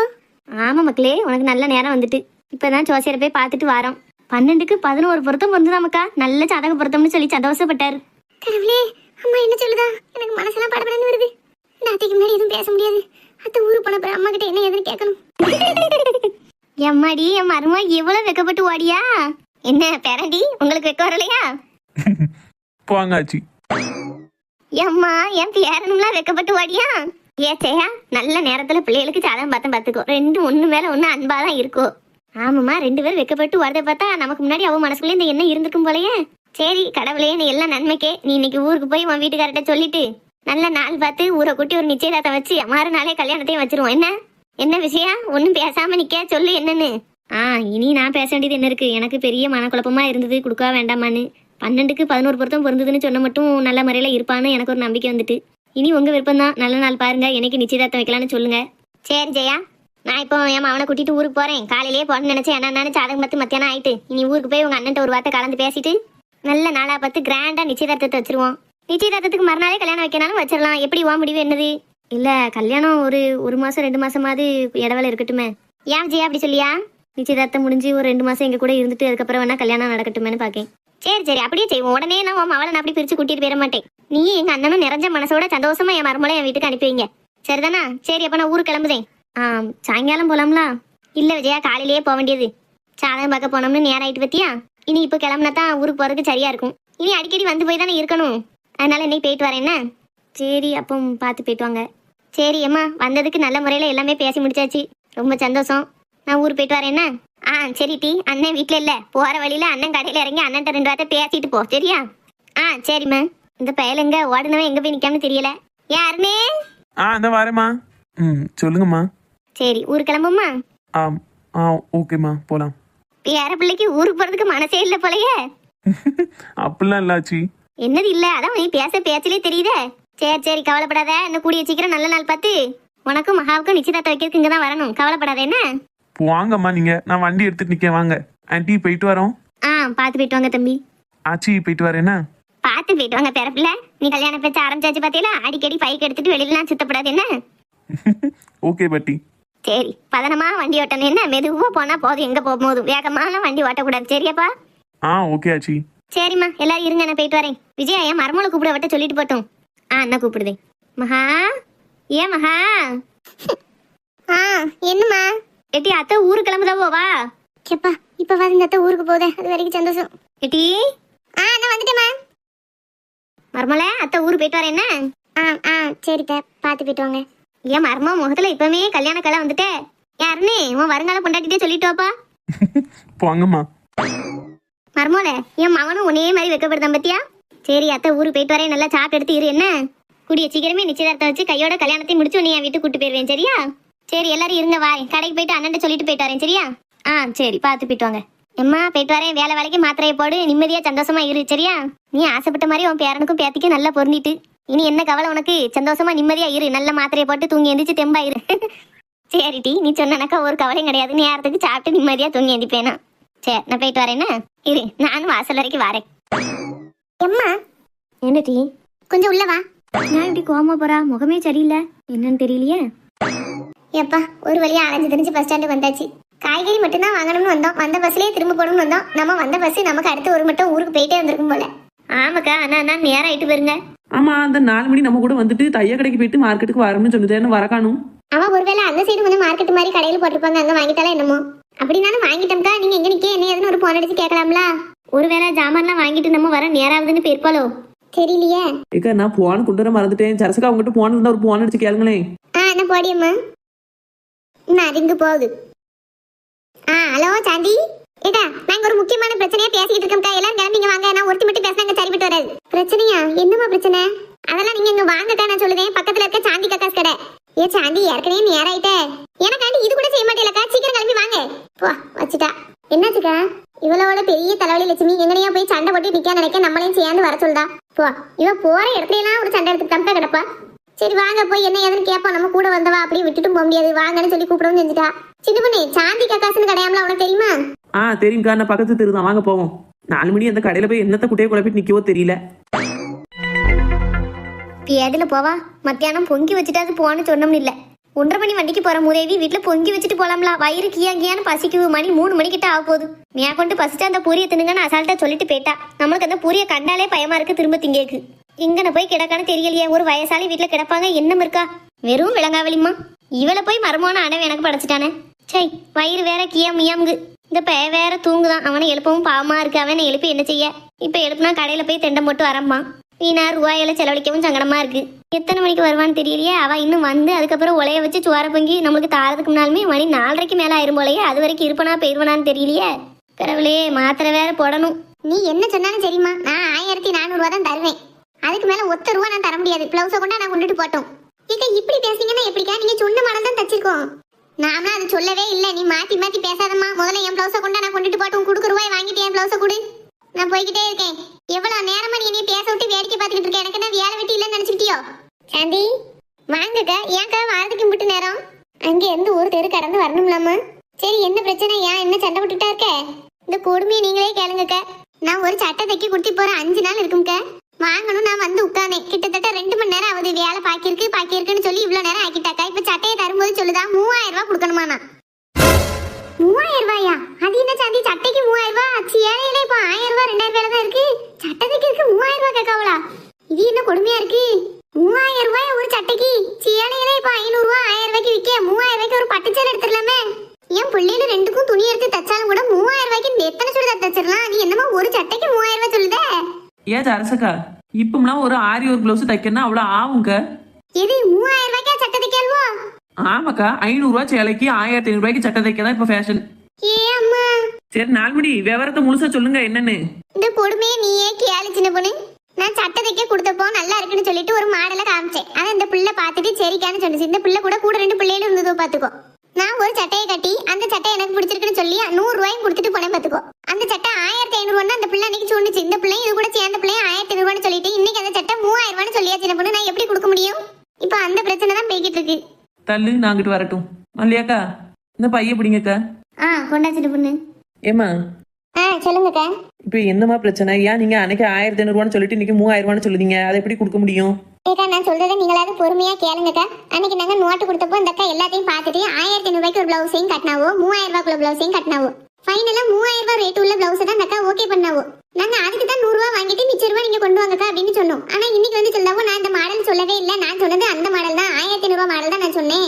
ஆமா மக்களே, உனக்கு நல்ல நேரம் வந்துட்டு. இப்பதான் ஜோசியரை போய் பார்த்துட்டு வரோம். 12க்கு 11 பொருத்தம் பொருந்துதாமக்கா. நல்ல ஜாதக பொருத்தம்னு சொல்லி சந்தோஷப்பட்டாரு. கடவுளே, அம்மா என்ன சொல்லுதா? எனக்கு மனசெல்லாம் படபடன்னு வருது. இந்த அத்தைக்கு முன்னாடி எதுவும் பேச முடியாது. அத்தை ஊருக்கு போன பிறகு அம்மா கிட்ட என்ன ஏதுன்னு கேட்கணும். எம்மாடி என் மருமா எவ்வளவு வெக்கப்பட்டு ஓடியா? என்ன பேரண்டி, உங்களுக்கு வெக்க வரலையா? போங்க ஆச்சி. எம்மா என் பேரனும்லாம் வெக்கப்பட்டு ஓடியா? ஏச்சையா நல்ல நேரத்துல பிள்ளைகளுக்கு ஜாதகம் பார்த்துக்கோ. ரெண்டு ஒண்ணு மேல ஒண்ணு அன்பாதான் இருக்கோ. ஆமாம்மா, 2 பேரும் வெக்கப்பட்டு வரதை பார்த்தா நமக்கு முன்னாடி அவன் மனசுக்குள்ளே இந்த எண்ணம் இருந்திருக்கும் போலயே. சரி கடவுளே, நீ எல்லாம் நன்மைக்கே. நீ இன்னைக்கு ஊருக்கு போய் உன் வீட்டுக்கார்ட்ட சொல்லிட்டு நல்ல நாள் பார்த்து ஊரை கூட்டி ஒரு நிச்சயதார்த்தம் வச்சு மறுநாளே கல்யாணத்தையும் வச்சிருவோம். என்ன என்ன விஷயம்? ஒன்னும் பேசாம நிக்க, சொல்லு என்னன்னு. இனி நான் பேச வேண்டியது என்ன இருக்கு? எனக்கு பெரிய மனக்குழப்பமா இருந்தது, கொடுக்க வேண்டாமான்னு. 12க்கு 11 பொருத்தம் பொருந்ததுன்னு சொன்ன மட்டும் நல்ல முறையில இருப்பான்னு எனக்கு ஒரு நம்பிக்கை வந்துட்டு. இனி உங்க விருப்பம் தான். நல்ல நாள் பாருங்க, எனக்கு நிச்சயதார்த்தம் வைக்கலான்னு சொல்லுங்க. சரி ஜெயா, நான் இப்போ என் அவனை கூட்டிட்டு ஊருக்கு போறேன். காலையிலேயே போகணும்னு நினைச்சேன். என்னன்னு ஜாதகம் பார்த்து மத்தியானம் ஆயிட்டு. இனி ஊருக்கு போய் உங்க அண்ணன்ட்ட ஒரு வார்த்தை கலந்து பேசிட்டு நல்ல நாளா பார்த்து கிராண்டா நிச்சயதார்த்தத்தை வச்சிருவோம். நிச்சயதார்த்தத்துக்கு மறுநாளே கல்யாணம் வைக்கனாலும் வச்சிடலாம். எப்படி வா முடிவு என்னது? இல்ல கல்யாணம் ஒரு மாசம் 2 மாசமாவது இடவேளை இருக்கட்டுமே. ஏன் ஜெயா அப்படி சொல்லியா? நிச்சயதார்த்தம் முடிஞ்சு ஒரு 2 மாசம் எங்க கூட இருந்துட்டு அதுக்கப்புறம் வேணா கல்யாணம் நடக்கட்டுமேனு பாக்கேன். சரி அப்படியே செய்வோம். உடனே நான் அவளை நான் அப்படி பிரிச்சு கூட்டிட்டு போயிட மாட்டேன். நீ எங்க அண்ணனும் நிறைஞ்ச மனசோட சந்தோஷமா என் மருமலை என் வீட்டுக்கு அனுப்பி வைங்க. சரிதானா? சரி அப்ப நான் ஊருக்கு கிளம்புதேன். சாயங்காலம் போலாம்ல? இல்ல விஜயா, காலையிலேயே போக வேண்டியது. சாதகம் பார்க்க போனோம்னு நேரம் ஆயிட்டு பத்தியா. இனி இப்ப கிளம்புனா தான் ஊருக்கு போறதுக்கு சரியா இருக்கும். இனி அடிக்கடி வந்து போய் தானே இருக்கணும். அதனால இன்னைக்கு போயிட்டு வரேன். என்ன சரி, அப்போ பார்த்து போயிட்டு வாங்க. சரி அம்மா, வந்ததுக்கு நல்ல முறையில எல்லாமே பேசி முடிச்சாச்சு. ரொம்ப சந்தோஷம். நான் ஊருக்கு போயிட்டு வரேன். என்ன சரி டி, அண்ணன் வீட்டுல இல்ல. போற வழியில அண்ணன் கடையில இறங்கி அண்ணன் 2 வார்த்தை பேசிட்டு போ, சரியா? சரிம்மா. இந்த பயலுங்க ஓடுனவன் எங்க போய் நிக்காமனு தெரியல. யாருனே? இந்த வரேம்மா. சொல்லுங்கம்மா. சரி ஊருக்கு கிளம்புமா? ஓகேம்மா, போலாம். பேர பிள்ளைக்கு ஊருக்கு போறதுக்கு மனசே இல்ல போலயே. அப்படிலாம் இல்ல ஆச்சி. என்னது இல்ல? அதான் நீ பேச்சிலே தெரியுதே. சரி கவலைப்படாத. இன்னும் கூடிய சீக்கிரம் நல்ல நாள் பார்த்து உனக்கும் மகாவுக்கும் நிச்சயதார்த்தம் வைக்கிறதுக்கு இங்க தான் வரணும். கவலைப்படாத. என்ன வாங்கம்மா நீங்க. நான் வண்டி எடுத்துட்டு நிக்கேன், வாங்க. ஆன்ட்டி போயிட்டு வரோம். பார்த்து போயிட்டு வாங்க தம்பி. ஆச்சி போயிட்டு வரேன்னா? பார்த்து போயிட்டு வாங்க பேரப்பிள்ள. நீ கல்யாணம் பேச்ச ஆரம்பிச்சாச்சு பாத்தீங்களா? அடிக்கடி பைக் எடுத்துட்டு வெளியிலாம் சுத்தப்படாது. என்ன ஓகே பட்டி. சரி பதனமா வண்டி ஓட்டணும். என்ன மெதுவா போனா போதும். எங்க போகும்போது வேகமாலாம் வண்டி ஓட்டக்கூடாது, சரியாப்பா? ஓகே ஆச்சி. சரிம்மா, எல்லாரும் இருங்க, நான் போயிட்டு வரேன். விஜயா என் மருமலை கூப்பிட வட்ட சொல்லிட்டு போட்டோம். என்ன கூப்பிடுதேன். மகா, ஏன் மகா? என்னம்மா? எட்டி அத்தை ஊருக்கு கிளம்புதாவோ? வா. கேப்பா, இப்ப இந்த அத்தை ஊருக்கு போதே, அது வரைக்கும் சந்தோஷம். எட்டி நான் வந்துட்டேம்மா. மருமலை, அத்தை ஊருக்கு போயிட்டு வரேன். என்ன சரிக்கா, பார்த்து போயிட்டு வாங்க. ஏன் மருமா முகத்துல இப்பவுமே கல்யாண கலை வந்துட்டே. யாருன்னு உன் வருங்கால பொண்டாட்டிட்டே சொல்லிட்டு வாப்பா. போங்கம்மா. மருமோல, என் மகனும் ஒன்னே மாதிரி வைக்கப்படுதான் பத்தியா? சரி அத்தை ஊருக்கு போயிட்டு வரேன். நல்லா சாப்பிட்டு எடுத்து இரு. என்ன கூடிய சீக்கிரமே நிச்சயதார்த்தம் வச்சு கையோட கல்யாணத்தை முடிச்சு உன்னை என் வீட்டுக்கு கூட்டு போயிருவேன், சரியா? சரி எல்லாரும் இருங்க, வாய். கடைக்கு போயிட்டு அண்ணன் சொல்லிட்டு போயிட்டு வரேன், சரியா? சரி பார்த்து போயிட்டு வாங்க. எம்மா போயிட்டு வரேன். வேலைக்கு மாத்திரையை போடு. நிம்மதியா சந்தோஷமா இரு, சரியா? நீ ஆசைப்பட்ட மாதிரி உன் பேரனுக்கும் பேத்திக்கும் நல்லா பொருந்திட்டு இனி என்ன கவலை உனக்கு? சந்தோஷமா நிம்மதியா இரு. நல்ல மாத்திரையை போட்டு தூங்கி எந்திரிச்சு தெம்பா இரு. சரிடி, நீ சொன்னனக்கா ஒரு கவலையும் கிடையாது. நேரத்துக்கு சாப்பிட்டு நிம்மதியா தூங்கி எந்திப்பேனா. சரி, நான் போயிட்டு வரேன்னா. இரு, நானும் வாசல் வரைக்கும் வரேன். எம்மா என்ன டீ? கொஞ்சம் உள்ள வா. நான் இப்படி கோமா போறா? முகமே சரியில்லை, என்னன்னு தெரியலையே. எப்பா ஒரு வழியா அலைஞ்சு தெரிஞ்சு பஸ் ஸ்டாண்டுக்கு வந்தாச்சு. காய்கறி மட்டும்தான் வாங்கணும்னு வந்தோம். வந்த பஸ்லயே திரும்ப போகணும்னு வந்தோம். நம்ம வந்த பஸ் நமக்கு அடுத்து ஒரு மட்டும் ஊருக்கு போயிட்டே வந்திருக்கும் போல. ஆமாக்கா, ஆனா நேரம் ஆயிட்டு போயிருங்க. ஆமா, அந்த 4 மணி நம்ம கூட வந்துட்டு தைய கடைக்கு போயிட்டு மார்க்கெட்டுக்கு வரணும்னு சொன்னது வரக்கானும். அவன் ஒருவேளை அந்த சைடு கொஞ்சம் மார்க்கெட் மாதிரி கடையில் போட்டிருப்பாங்க, அங்க வாங்கிட்டாலும் என்னமோ. அப்படின்னாலும் வாங்கிட்டோம்க்கா. நீங்க எங்க நிக்க என்ன ஏதுன்னு ஒரு போன் அடிச்சு கேட்கலாம்ல. ஒருவேளை ஜாமான்லாம் வாங்கிட்டு நம்ம வர நேரம் ஆகுதுன்னு போயிருப்பாளோ? தெரியலையே. ஏக்கா நான் போன் கொண்டு வர மறந்துட்டேன். சரசுக்கா அவங்ககிட்ட போன் இருந்தா ஒரு போன் அடிச்சு கேளுங்களேன். என்ன போடியம்மா, நான் ரிங்கு போகுது. ஹலோ சாந்தி. ஏடா, நாங்க ஒரு முக்கியமான பிரச்சனையா பேசிக்கிட்டு இருக்கோம்க்கா. எல்லாரும் கிளம்பிங்க வாங்க. நான் ஒருத்தி மட்டும் பேசினாங்க சரிப்பட்டு வராது. பிரச்சனையா? என்னமா பிரச்சனை? அதெல்லாம் நீங்க இங்க வாங்கக்கா. நான் சொல்லுதேன், பக்கத்துல இருக்க சாந்தி கக்காஸ் கடை. ஏ சாந்தி, ஏற்கனவே நேரம் ஆயிட்ட. எனக்காண்டி இது கூட செய்ய மாட்டேலக்கா. சீக்கிரம் கிளம்பி வாங்க. போ வச்சுட்டா. என்னாச்சுக்கா? இவளோட பெரிய தலைவலி லட்சுமி எங்கனையா போய் சண்டை போட்டு நிக்க நினைக்க நம்மளையும் சேர்ந்து வர சொல்லுதா. போ, இவ போற இடத்துல எல்லாம் ஒரு சண்டை எடுத்து தம்பா கிடப்பா. சரி வாங்க, போய் என்ன ஏதுன்னு கேட்போம். நம்ம கூட வந்தவா அப்படியே விட்டுட்டும் போக முடியாது. வாங்கன்னு சொல்லி கூப்பிடவும் செஞ்சுட்டா. சின்ன பொண்ணு, சாந்தி கக்காசுன்னு கடையாமல உனக்கு தெரியுமா? தெரியும்க்கா, நான் பக்கத்து தெரு தான். வாங்க போவோம். 4 மணி அந்த கடையில போய் என்னத்த குட்டையை குழப்பிட்டு நிக்கவோ தெரியல. பேடில போவா. மத்தியானம் பொங்கி வச்சுட்டாது போன்னு சொன்னோம்னு இல்ல. 1:30 மணி வண்டிக்கு போற மூதேவி வீட்டுல பொங்கி வச்சுட்டு போலாம்ல. வயிறு கியான்னு பசிக்குது. மணி 3 மணிக்கிட்ட ஆக போகுது. மே கொண்டு பசிட்டு அந்த பூரியை தின்னுங்கன்னு அசால்ட்டா சொல்லிட்டு போயிட்டா. நம்மளுக்கு அந்த பூரியை கண்டாலே பயமா இருக்கு திரும்ப திங்கேக்கு. இங்கன போய் கிடக்கான்னு தெரியலையே. ஒரு வயசாலி வீட்டுல கிடப்பாங்க, என்னம் இருக்கா? வெறும் விளங்காவலிமா. இவளை போய் மருமான அடவை எனக்கு படைச்சிட்டானே. சை, வயிறு வேற கியாமியாமுகு. இந்த பைய வேற தூங்குதான். அவனை எழுப்பவும் பாவமா இருக்கு. அவனை எழுப்பி என்ன செய்ய? இப்ப எழுப்புனா கடையில போய் தெண்டம் போட்டு வரம்மா. வீணா ரூபாயில செலவழிக்கவும் சங்கடமா இருக்கு. எத்தனை மணிக்கு வருவான்னு தெரியலையே. அவ இன்னும் வந்து அதுக்கப்புறம் உலைய வச்சு சுவார பொங்கி நம்மளுக்கு தாரதுக்கு முன்னாலுமே மணி 4:30 மேல ஆயிரும் போலயே. அது வரைக்கும் இருப்பனா போயிருவனான்னு தெரியலையே. கடவுளே, மாத்திரை வேற போடணும். நீ என்ன சொன்னாலும் சரிம்மா, நான் 1400 ரூபா தான் தருவேன். அதுக்கு மேல ஒத்த ரூபா நான் தர முடியாது. பிளவுஸை கொண்டா நான் கொண்டுட்டு போட்டோம். ஏக்கா இப்படி பேசுறீங்கன்னா எப்படிக்கா? நீங்க சொன்ன மாடல் தான் தச்சிருக்கோம். நாம அது சொல்லவே இல்லை. நீ மாத்தி மாத்தி பேசாதம்மா. முதல்ல என் பிளவுஸை கொண்டா நான் கொண்டுட்டு போட்டோம். கொடுக்க ரூபாய் வாங்கிட்டு என் பிளவுஸை கொடு. நான் போய்கிட்டே இருக்கேன். எவ்வளவு நேரமா நீ என்னைய பேச விட்டு வேடிக்கை பார்த்துக்கிட்டு இருக்க? எனக்கு என்ன வேலை வெட்டி இல்லைன்னு நினைச்சுக்கிட்டியோ? சாந்தி வாங்கக்கா. ஏன்க்கா வாரத்துக்கு முட்டு நேரம்? அங்க இருந்து ஒரு தெரு கடந்து வரணும்லாமா? சரி, என்ன பிரச்சனை? ஏன் என்ன சண்டை விட்டுட்டா இருக்க? இந்த கொடுமையை நீங்களே கேளுங்கக்கா. நான் ஒரு சட்டை தைக்க கொடுத்து போற 5 நாள் இருக்கும்க்கா. வாங்கணும். நான் வந்து உட்கார்ந்தேன். கிட்டத்தட்ட 2 மணி நேரம் ஆகுது. வேலை பாக்கியிருக்குன்னு சொல்லி இவ்வளவு நேரம் ஆக்கிட்டாக்கா. இப்ப சட்டையை தரும்போது சொல்லுதா 3000 ரூபாய் கொடுக்கணுமா? நான் 3000 ரூபாயா? அது என்ன சாந்தி, சட்டைக்கு 3000 ரூபாய்? சேலையில இப்ப 1000 ரூபாய் 2000 ரூபாய் தான் இருக்கு. சட்டை தைக்கிறதுக்கு 3000 ரூபாய் கேட்காவளா? இது என்ன கொடுமையா இருக்கு? 3000 ரூபாய் ஒரு சட்டைக்கு. சேலையில இப்ப 500 ரூபாய் 1000 ரூபாய்க்கு விற்க. 3000 ரூபாய்க்கு ஒரு பட்டுச்சேலை எடுத்துடலாமே. என் பிள்ளைல 2க்கும் துணி எடுத்து தச்சாலும் கூட 3000 ரூபாய்க்கு எத்தனை சுடிதார் தச்சிடலாம். நீ என்னமா ஒரு சட்டைக்கு 3000 ரூபாய் சொல்லுத? ஏன் அரசக்கா, இப்பம்லாம் ஒரு ஆரி ஒரு பிளவுஸ் தைக்கணும்னா அவ்வளவு ஆகுங்க. இது 3000 ரூபாய்க்கா சட்டை தைக்கல்வோ? ஆமாக்கா, 500 ரூபாய் சேலைக்கு 1500 ரூபாய்க்கு சட்டை தைக்க தான் இப்ப ஃபேஷன். ஏ அம்மா, சரி 4 மணி விவரத்தை முழுசா சொல்லுங்க என்னன்னு. இந்த கொடுமையை நீயே கேளு சின்ன பொண்ணு. நான் சட்டை தைக்க கொடுத்தப்போ நல்லா இருக்குன்னு சொல்லிட்டு ஒரு மாடலை காமிச்சேன். அதை இந்த பிள்ளை பார்த்துட்டு சரிக்கான்னு சொல்லிச்சு. இந்த பிள்ளை கூட 2 பிள்ளைகளும் இருந்ததோ பாத்துக்கோ. நான் ஒரு சட்டையை கட்டி அந்த சட்டை எனக்கு பிடிச்சிருக்குன்னு சொல்லி 100 ரூபாயும் கொடுத்துட்டு போனேன் பாத்துக்கோ. அந்த சட்டை 1500 ரூபான்னு அந்த பிள்ளை அன்னைக்கு சொன்னிச்சு. இந்த பிள்ளை இது கூட சேர்ந்த பிள்ளை 1500 ரூபான்னு சொல்லிட்டு இன்னைக்கு அந்த சட்டை 3000 ரூபான்னு சொல்லியா சின்ன பொண்ணு. நான் எப்படி கொடுக்க முடியும்? இப்ப அந்த பிரச்சனை தான் போய்கிட்டு இருக்கு. தள்ளு, நாங்கிட்டு வரட்டும். மல்லியாக்கா, இந்த பைய பிடிங்கக்கா. கொண்டா சின்ன பொண்ணு. ஏமா சொல்லுங்கக்கா. இப்ப என்னமா பிரச்சனை? ஏன் நீங்க அன்னைக்கு 1500 ரூபான்னு சொல்லிட்டு இன்னைக்கு 3000 ரூபான்னு சொல்லுதீங்க? அதை எப்படி கொடுக்க முடியும்? ஏக்கா, நான் சொல்றதை நீங்களாவது பொறுமையா கேளுங்கக்கா. அன்னைக்கு நாங்க நோட்டு கொடுத்தப்போ இந்த அக்கா எல்லாத்தையும் பார்த்துட்டு 1500 ரூபாய்க்கு ஒரு பிளவுஸையும் கட்டினாவோ, 3000 ரூபாய்க்குள்ள பிளவுஸையும் கட்டினாவோ. ஃபைனலா 3000 ரூபாய் ரேட் உள்ள பிளவுஸ் தான் அந்த அக்கா ஓகே பண்ணாவோ. நாங்க அதுக்கு தான் 100 ரூபாய் வாங்கிட்டு மிச்ச ரூபாய் நீங்க கொண்டு வாங்கக்கா அப்படின்னு சொன்னோம். ஆனா இன்னைக்கு வந்து சொல்லவோ நான் இந்த மாடல் சொல்லவே இல்லை. நான் சொன்னது அந்த மாடல் தான், 1500 ரூபாய் மாடல் தான் நான் சொன்னேன்.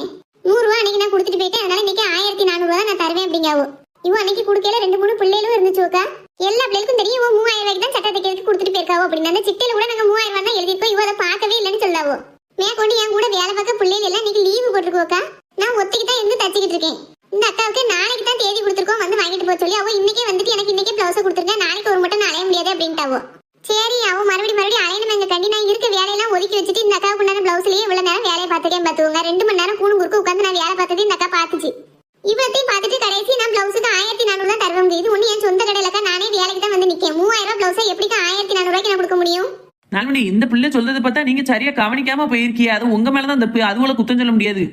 100 ரூபாய் அன்னைக்கு நான் கொடுத்துட்டு போயிட்டேன். அதனால இன்னைக்கு 1400 ரூபாய் தான் நான் தருவேன் அப்படிங்காவோ. இவன் அன்னைக்கு கொடுக்கல 2-3 பிள்ளைகளும் இருந்துச்சுக்கா. எல்லா பிள்ளைகளுக்கும் தெரியும் இவன் 3000 ரூபாய்க்கு தான் சட்டை தைக்கிறதுக்கு கொடுத்துட்டு போயிருக்காவோ அப்படின்னு. அந்த சிட்டையில கூட நாங்க 3000 ரூபாய் தான் எழுதிருக்கோம். இவ அதை பார்க்கவே இல்லைன்னு சொல்லாவோ. மேற்கொண்டு என் கூட வேலை பார்க்க பிள்ளைகள் எல்லாம் இன்னைக்கு லீவு போட்டுருக்கோக்கா. நான் ஒத்திக்கு தான் இருந்து தச்சுக்கிட்டு இருக்கேன். இந்த அக்காவுக்கு நாளைக்கு தான் தேதி கொடுத்துருக்கோம், வந்து வாங்கிட்டு போக சொல்லி. அவ இன்னைக்கே வந்துட்டு எனக்கு இன்னைக்கே பிளவுஸை கொடுத்துருக்கேன், நாளைக்கு ஒரு மட்டும் நான் அலைய முடியாது அப்படின்ட்டாவோ. சரி, அவ மறுபடியும் அலையணும். எங்க கண்டி நான் இருக்க வேலையெல்லாம் ஒதுக்கி வச்சுட்டு இந்த அக்காவுக்கு உண்டான பிளவுஸ்லயே இவ்வளவு நேரம் வேலையை பார்த்துக்கேன் பாத்துக்கோங்க. 2 மணி நேரம் கூணு குறுக்க உட்காந்து நான் வேலை பார்த்தது இந்த அக்கா பாத்துச்சு. இவ்வளத்தையும் பார்த்துட்டு கடைசி நான் பிளவுஸுக்கு 1400 தான் தருவேன். இது ஒண்ணு என் சொந்த கடையிலக்கா. நானே வேலைக்கு தான் வந்து நிக்கேன். 3000 ரூபாய் பிளவுஸை எப்படிக்கா 1400 ரூபாய்க்கு நான் கொடுக்க முடியும்? 4 மணி, இந்த பிள்ளை சொல்றதை பார்த்தா நீங்க சரியா கவனிக்காம போயிருக்கீங்க. அது உங்க மேலதான் தப்பு. அதுவள குத்தம் சொல்ல முடியாது.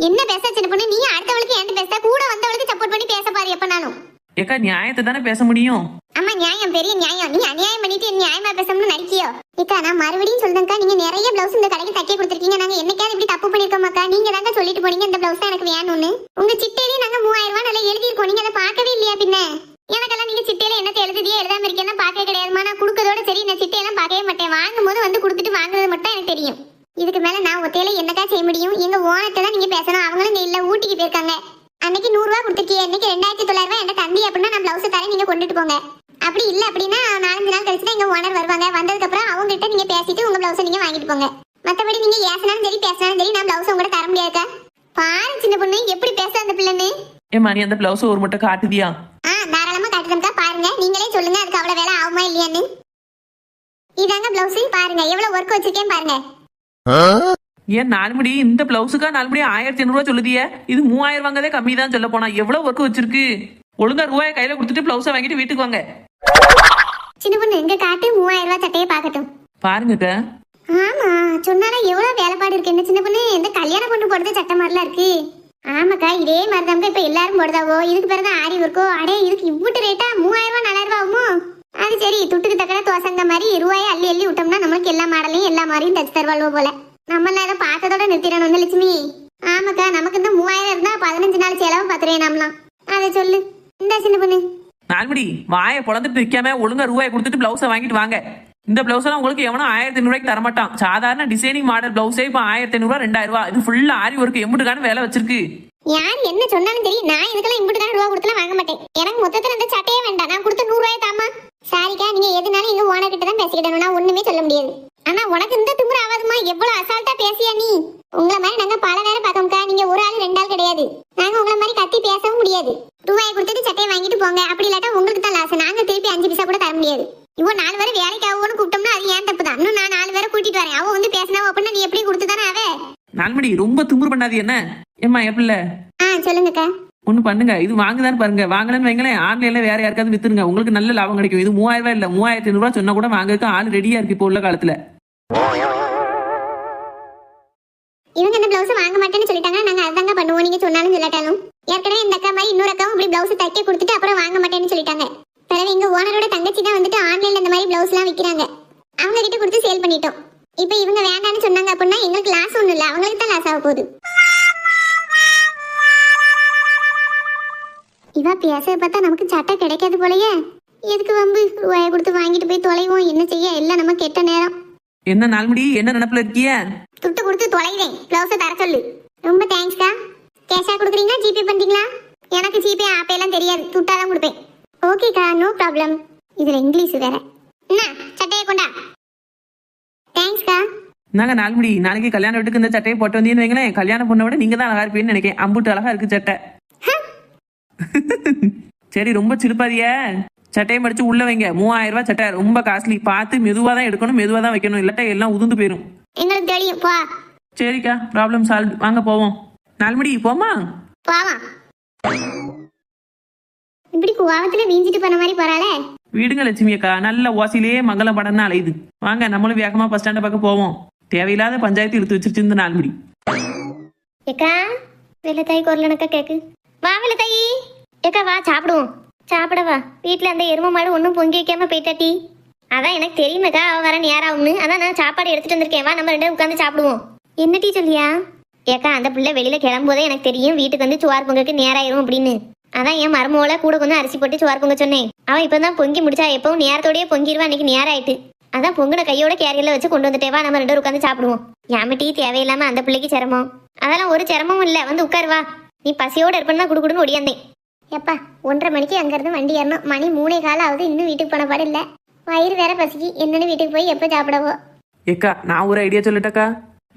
என்ன பேச சின்ன பொண்ணு, நீ அடுத்தவளுக்கு ஏன் பேச, கூட வந்தவளுக்கு சப்போர்ட் பண்ணி பேச பாரு எப்ப நானும். ஏக்கா நியாயத்தை தானே பேச முடியும். அம்மா நியாயம் பெரிய நியாயம், நீ அநியாயம் பண்ணிட்டு நியாயமா பேசணும்னு நடிக்கியோ? இக்கா நான் மறுபடியும் சொல்றேன்க்கா, நீங்க நிறைய பிளவுஸ் இந்த கடைக்கு தைக்க கொடுத்துருக்கீங்க. நாங்க என்னைக்காவது இப்படி தப்பு பண்ணிருக்கோமாக்கா? நீங்க தாங்க சொல்லிட்டு போனீங்க இந்த பிளவுஸ் தான் எனக்கு வேணும்னு. உங்க சிட்டையிலே நாங்க 3000 ரூபாய் நல்லா எழுதிருக்கோம், நீங்க அதை பார்க்கவே இல்லையா? பின்ன எனக்கெல்லாம் நீங்க சிட்டையில என்னத்தை எழுதியே எழுதாம இருக்கேன்னா பார்க்க கிடையாதுமா. நான் கொடுக்கறதோட சரி, இந்த சிட்டையெல்லாம் பார்க்கவே மாட்டேன். வாங்கும் போது வந்து கொடுத்துட்டு வாங்குறது மட்டும் எனக்கு தெரியும். இதுக்கு மேல நான் ஒத்தையில என்னக்கா செய்ய முடியும்? எங்க ஓனத்தை தான் நீங்க பேசணும். அவங்களும் இங்க இல்ல, ஊட்டிக்கு போயிருக்காங்க. அன்னைக்கு 100 ரூபாய் கொடுத்துருக்கீங்க, இன்னைக்கு 2900 ரூபாய் என்கிட்ட தந்தி அப்படின்னா நான் பிளவுஸ் தரேன், நீங்க கொண்டுட்டு போங்க. அப்படி இல்ல அப்படின்னா 4-5 நாள் கழிச்சு தான் எங்க ஓனர் வருவாங்க. வந்ததுக்கு அப்புறம் அவங்க கிட்ட நீங்க பேசிட்டு உங்க பிளவுஸ் நீங்க வாங்கிட்டு போங்க. மத்தபடி நீங்க ஏசினாலும் சரி பேசினாலும் சரி நான் பிளவுஸ் உங்ககிட்ட தர முடியாதுக்கா. பாரு சின்ன பொண்ணு எப்படி பேச அந்த பிள்ளைன்னு. ஏம்மா நீ அந்த பிளவுஸ் ஒரு மட்டும் காட்டுதியா? தாராளமா காட்டுறதுக்கா, பாருங்க நீங்களே சொல்லுங்க அதுக்கு அவ்வளவு வேலை ஆகுமா இல்லையான்னு. இதாங்க பிளவுஸ், பாருங்க எவ்வளவு ஒர்க் வச்சிருக்கேன் பாருங்க. ஏன் 4 மணி இந்த பிளவுஸுக்கா 4 மணி 1500 ரூபாய் சொல்லுதியே? இது 3000 வாங்கதே கம்மி தான் சொல்ல போனா. எவ்வளவு ஒர்க் வச்சிருக்கு. ஒழுங்கா ரூபாயை கையில கொடுத்துட்டு பிளவுஸை வாங்கிட்டு வீட்டுக்கு வாங்க. சின்ன பொண்ணு எங்க காட்டு 3000 ரூபாய் சட்டையை பாக்கட்டும். பாருங்கக்கா. ஆமா சொன்னாலும் எவ்வளவு வேலைப்பாடு இருக்கு. என்ன சின்ன பொண்ணு, இந்த கல்யாணம் பொண்ணு போடுறது சட்டை மாதிரிலாம் இருக்கு. ஆமாக்கா இதே மாதிரிதாங்க இப்ப எல்லாரும் போடுதாவோ. இதுக்கு பிறகு ஆரி ஒர்க்கோ. அடே இதுக்கு இவ்வளவு ரேட்டா? 3000 ரூபாய் 4000 ரூபாய் ஆகுமோ? அது சரி, துட்டுக்கு தக்கன தோசங்க மாதிரி ரூபாயை அள்ளி அள்ளி விட்டோம்னா நம்மளுக்கு எல்லா மாடலையும் எல்லா மாதிரியும் தச்சு தருவாள்வோ போல. நம்ம அதை பார்த்ததோட நிறுத்திடணும் லட்சுமி. ஆமாக்கா நமக்கு இந்த 3000 இருந்தா 15 நாள் செலவு பாத்துறேன் நம்மளாம். அதை சொல்லு. இந்த சின்ன பொண்ணு 4 மணி வாயை பொழந்துட்டு நிக்காம ஒழுங்கா ரூபாயை கொடுத்துட்டு பிளவுஸை வாங்கிட்டு வாங்க. இந்த பிளவுஸ் எல்லாம் உங்களுக்கு எவனும் 1500 ரூபாய்க்கு தரமாட்டான். சாதாரண டிசைனிங் மாடல் பிளவுஸே இப்ப 1500 ரூபாய் 2000 ரூபாய். இது ஃபுல்லா ஆரி ஒர்க் எம்புட்டுக்கான வேலை வச்சிருக்கு. யார் என்ன சொன்னாலும் சரி, நான் இதுக்கெல்லாம் இம்புட்டுக்கான ரூபா கொடுத்துலாம் வாங்க மாட்டேன். எனக்கு மொத்தத்துல இந்த சட்டையே வேண்டாம். நான் கொடுத்த 100 ரூபாய் தாமா. சாரிக்கா நீங்க எதுனாலும் எங்க ஓனர் கிட்ட தான் பேசிக்கிட்டணும், நான் ஒண்ணுமே சொல்ல முடியாது. ஆனா உனக்கு இந்த திமிரு ஆகாதுமா? எவ்வளவு அசால்ட்டா பேசியா நீ? உங்களை மாதிரி நாங்க பல நேரம் பார்த்தோம்க்கா. நீங்க ஒரு ஆள் 2 ஆள் கிடையாது. நாங்க உங்களை மாதிரி கத்தி பேசவும் முடியாது. ரூபாயை கொடுத்துட்டு சட்டையை வாங்கிட்டு போங்க. அப்படி இல்லாட்டா உங்களுக்கு தான் லாஸ். நாங்க திருப்பி 5 பைசா கூட தர முடியாது. இவன் 4 பேரை வேலைக்கு ஆகும்னு கூப்பிட்டோம்னா அது ஏன் தப்பு தான். இன்னும் நான் 4 பேரை கூட்டிட்டு வரேன். அவன் வந்து பேசினா அப்படின்னா நீ எப்படி கொடுத்து தானே அவ. 4 மணி ரொம்ப திமிரு பண்ணாது என்ன? ஏம்மா எப்படில்ல சொல்லுங்கக்கா. ஒண்ணு பண்ணுங்க, இது வாங்குதான்னு பாருங்க. வாங்கலன்னு வைங்களேன், ஆன்லைன்ல வேற யாருக்காவது வித்துருங்க, உங்களுக்கு நல்ல லாபம் கிடைக்கும். இது 3000 ரூபாய் இல்ல 3500 ரூபாய் சொன்னா கூட வாங்கறதுக்கு ஆள் ரெடியா இருக்கு இப்போ உள்ள காலத்துல. இவங்க இந்த பிளவுஸ் வாங்க மாட்டேன்னு சொல்லிட்டாங்க. நாங்க அதாங்க பண்ணுவோம், நீங்க சொன்னாலும் சொல்லாட்டாலும். ஏற்கனவே இந்த அக்கா மாதிரி இன்னொரு அக்காவும் இப்படி பிளவுஸ் தைக்க கொடுத்துட்டு அப்புறம் வாங்க மாட்டேன்னு சொல்லிட்டாங்க. பிறகு எங்க ஓனரோட தங்கச்சி தான் வந்துட்டு ஆன்லைன்ல இந்த மாதிரி பிளவுஸ் எல்லாம் விக்கிறாங்க. அவங்க கிட்ட கொடுத்து சேல் பண்ணிட்டோம். இப்போ இவங்க வேண்டாம்னு சொன்னாங்க அப்படின்னா எங்களுக்கு லாஸ் ஒண்ணும் இல்ல, அவங்களுக்கு தான் லாஸ் ஆக போகுது. இவ பேச பார்த்தா நமக்கு சட்டை கிடைக்காது போலயே. எதுக்கு வம்பு? ரூபாயை கொடுத்து வாங்கிட்டு போய் தொலைவோம். என்ன செய்ய, எல்லாம் நம்ம கெட்ட நேரம். என்ன 4 மணி என்ன நினைப்புல இருக்கிய? துட்டு கொடுத்து தொலைவேன். பிளவுஸை தர சொல்லு. ரொம்ப தேங்க்ஸ்க்கா. கேஷா கொடுக்குறீங்களா ஜிபே பண்றீங்களா? எனக்கு ஜிபே ஆப்பே எல்லாம் தெரியாது, துட்டா தான் கொடுப்பேன். ஓகேக்கா நோ ப்ராப்ளம். இதுல இங்கிலீஷ் வேற. என்ன சட்டையை கொண்டா. தேங்க்ஸ்க்கா. நாங்க 4 மணி நாளைக்கு கல்யாண வீட்டுக்கு இந்த சட்டையை போட்டு வந்தீங்கன்னு வைங்களேன், கல்யாண பொண்ணை விட நீங்க தான் அழகா இருப்பீங்கன்னு நினைக்கிறேன். அம்புட்டு அழகா இருக்கு சட்டை. சரி ரொம்ப சிரிப்பாதிய. சட்டையை மடிச்சு உள்ள வைங்க. 3000 ரூபாய் சட்டை ரொம்ப காஸ்ட்லி. பார்த்து மெதுவா தான் எடுக்கணும், மெதுவா தான் வைக்கணும், இல்லாட்டா எல்லாம் உதிர்ந்து போயிரும். எங்களுக்கு தெரியும் போ. சரிக்கா ப்ராப்ளம் சால்வ். வாங்க போவோம். 4 மணி போமா? போவா. இப்படி கோவத்துல வீஞ்சிட்டு போன மாதிரி போறாளே. வீடுங்க லட்சுமி அக்கா, நல்ல ஓசிலேயே மங்களம் படம்னு அலையுது. வாங்க நம்மளும் வேகமா பஸ் ஸ்டாண்ட பக்கம் போவோம். தேவையில்லாத பஞ்சாயத்து இழுத்து வச்சிருச்சு இந்த 4 மணி. ஏக்கா வெள்ளத்தாய் குரலனக்கா கேக்கு. வா வெள்ளத்தாயி. ஏக்கா வா சாப்பிடுவோம். சாப்பிடவா? வீட்டில் அந்த எரும மாடு ஒன்றும் பொங்கி வைக்காம போயிட்டாட்டி. அதான் எனக்கு தெரியுமேக்கா அவள் வர நேரம் ஆகும்னு. அதான் நான் சாப்பாடு எடுத்துட்டு வந்திருக்கேன். வா நம்ம 2 பேரும் உட்காந்து சாப்பிடுவோம். என்ன டீ சொல்லியா? ஏக்கா அந்த பிள்ளை வெளியில கிளம்பும்போதே எனக்கு தெரியும் வீட்டுக்கு வந்து சோறு பொங்கக்கு நேராயிரும் அப்படின்னு. அதான் என் மருமோல கூட கொஞ்சம் அரிசி போட்டு சோறு பொங்க சொன்னேன். அவன் இப்பதான் பொங்கி முடிச்சா. எப்பவும் நேரத்தோடய பொங்கிடுவா, அன்னைக்கு நேரம் ஆயிட்டு. அதான் பொங்குன கையோட கேரியர்ல வச்சு கொண்டு வந்துட்டேவா, நம்ம 2 பேரும் உட்காந்து சாப்பிடுவோம். ஏன் டீ தேவையில்லாம அந்த பிள்ளைக்கு சிரமம். அதெல்லாம் ஒரு சிரமமும் இல்லை, வந்து உட்காருவா. நீ பசியோட இருப்பேன்னு தான் குடுக்குடுன்னு ஒடியாந்தேன். எப்பா 1:30 மணிக்கு அங்கிருந்து வண்டி ஏறணும். மணி 3:15 ஆகுது, இன்னும் வீட்டுக்கு போன பாடு இல்ல. வயிறு வேற பசிக்கு. என்னன்னு வீட்டுக்கு போய் எப்ப சாப்பிடவோ. ஏக்கா நான் ஒரு ஐடியா சொல்லட்டக்கா.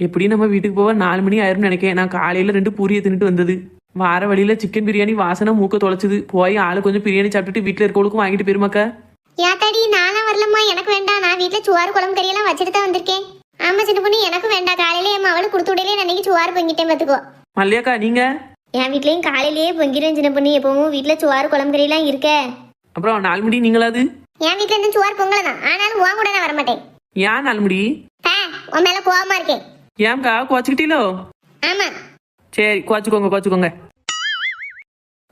எப்படி நம்ம வீட்டுக்கு போக 4 மணி ஆயிரும்னு நினைக்கிறேன். நான் காலையில 2 பூரியை தின்னுட்டு வந்தது. வார வழியில சிக்கன் பிரியாணி வாசனை மூக்க தொலைச்சுது. போய் ஆளு கொஞ்சம் பிரியாணி சாப்பிட்டுட்டு வீட்டுல இருக்கவளுக்கும் வாங்கிட்டு போயிருமாக்கா. யாத்தாடி நானா வரலம்மா, எனக்கு வேண்டாம். நான் வீட்டுல சோறு குழம்பு கறியெல்லாம் வச்சுட்டு தான் வந்திருக்கேன். ஆமா சின்ன பொண்ணு எனக்கு வேண்டாம். காலையில என் அவளை கொடுத்து விடலே அன்னைக்கு சோறு பொங்கிட்டேன் பாத்துக்கோ. மல்லியாக்கா நீங்க? என் வீட்லயும் காலையிலேயே பொங்கிடும் சின்ன பொண்ணு. எப்பவும் வீட்டுல சோறு குழம்பு கறியெல்லாம் இருக்க. அப்புறம் 4 மணி நீங்களாது? என் வீட்டுல இருந்து சோறு பொங்கலாம். ஆனாலும் உன் கூட நான் வரமாட்டேன். ஏன் 4 மணி? உன் மேல கோவமா இருக்கேன். ஏன்க்கா குவச்சுக்கிட்டீங்களோ? ஆமா சரி கோச்சுக்கோங்க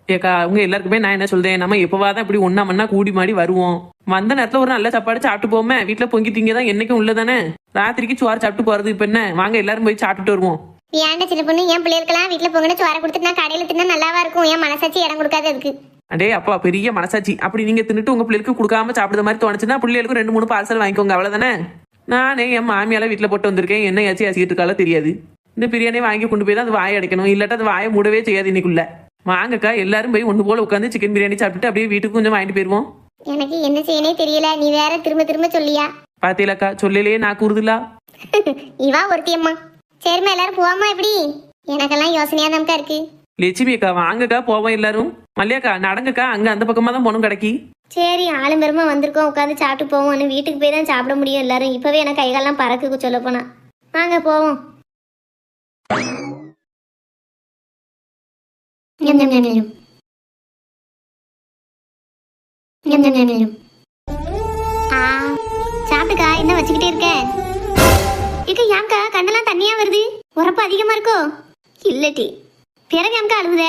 ஏக்கா அவங்க எல்லாருக்குமே நான் என்ன சொல்றேன், நம்ம எப்பவாதான் இப்படி ஒன்னா மண்ணா கூடி மாடி வருவோம். வந்த நேரத்துல ஒரு நல்ல சாப்பாடு சாப்பிட்டு போமே. வீட்டுல பொங்கி திங்க தான் என்னைக்கும் உள்ளதானே. ராத்திரிக்கு சோறு சாப்பிட்டு போறது இப்ப என்ன, வாங்க எல்லாரும் போய் சாப்பிட்டுட்டு வருவோம். ஏன்டா சின்ன பொண்ணு, என் பிள்ளைகளுக்கெல்லாம் வீட்டுல பொங்கன்னு சோற கொடுத்துட்டு நான் கடையில தின்னா நல்லாவா இருக்கும்? என் மனசாட்சி இடம் கொடுக்காது அதுக்கு. அடே அப்பா பெரிய மனசாட்சி. அப்படி நீங்க தின்னுட்டு உங்க பிள்ளைகளுக்கு கொடுக்காம சாப்பிடுற மாதிரி தோணுச்சுன்னா பிள்ளைகளுக்கும் 2-3 பார்சல் வாங்கிக்கோங்க, அவ்வளவுதானே. நானே என் மாமியால வீட்டுல போட்டு வந்திருக்கேன், என்ன ஏசிக்கிட்டு இருக்காலும் தெரியாது. இந்த பிரியாணி வாங்கி கொண்டு போய் தான் அது வாயை அடைக்கணும், இல்லாட்டா அது வாயை மூடவே செய்யாது இன்னைக்குள்ள. வாங்கக்கா எல்லாரும் போய் ஒன்று போல உட்காந்து சிக்கன் பிரியாணி சாப்பிட்டுட்டு அப்படியே வீட்டுக்கு கொஞ்சம் வாங்கிட்டு போயிருவோம். எனக்கு என்ன செய்யனே தெரியல, நீ வேற திரும்ப திரும்ப சொல்லியா? பாத்தீங்களாக்கா சொல்லலையே நான் கூறுதுலா. இவா ஒருத்தியம்மா. சரிம்மா எல்லாரும் போவாமா? எப்படி? எனக்கெல்லாம் யோசனையா தான்க்கா இருக்கு. லட்சுமி அக்கா வாங்கக்கா போவோம் எல்லாரும். மல்லியாக்கா நடங்கக்கா, அங்க அந்த பக்கமா தான் போகணும் கடைக்கு. சரி ஆளும் பெருமா வந்திருக்கோம், உட்காந்து சாப்பிட்டு போவோம். வீட்டுக்கு போய் தான் சாப்பிட முடியும் எல்லாரும். இப்பவே எனக்கு கைகாலெல்லாம் பறக்கு சொல்ல போனா. வாங்க போவோம். சாப்பிட்டுக்கா என்ன வச்சுக்கிட்டே இருக்க? இக்க ஏம்க்கா கண்ணெல்லாம் தண்ணியா வருது? உரப்பு அதிகமா இருக்கோ? இல்லட்டி பிறகு ஏம்க்கா அழுவுத?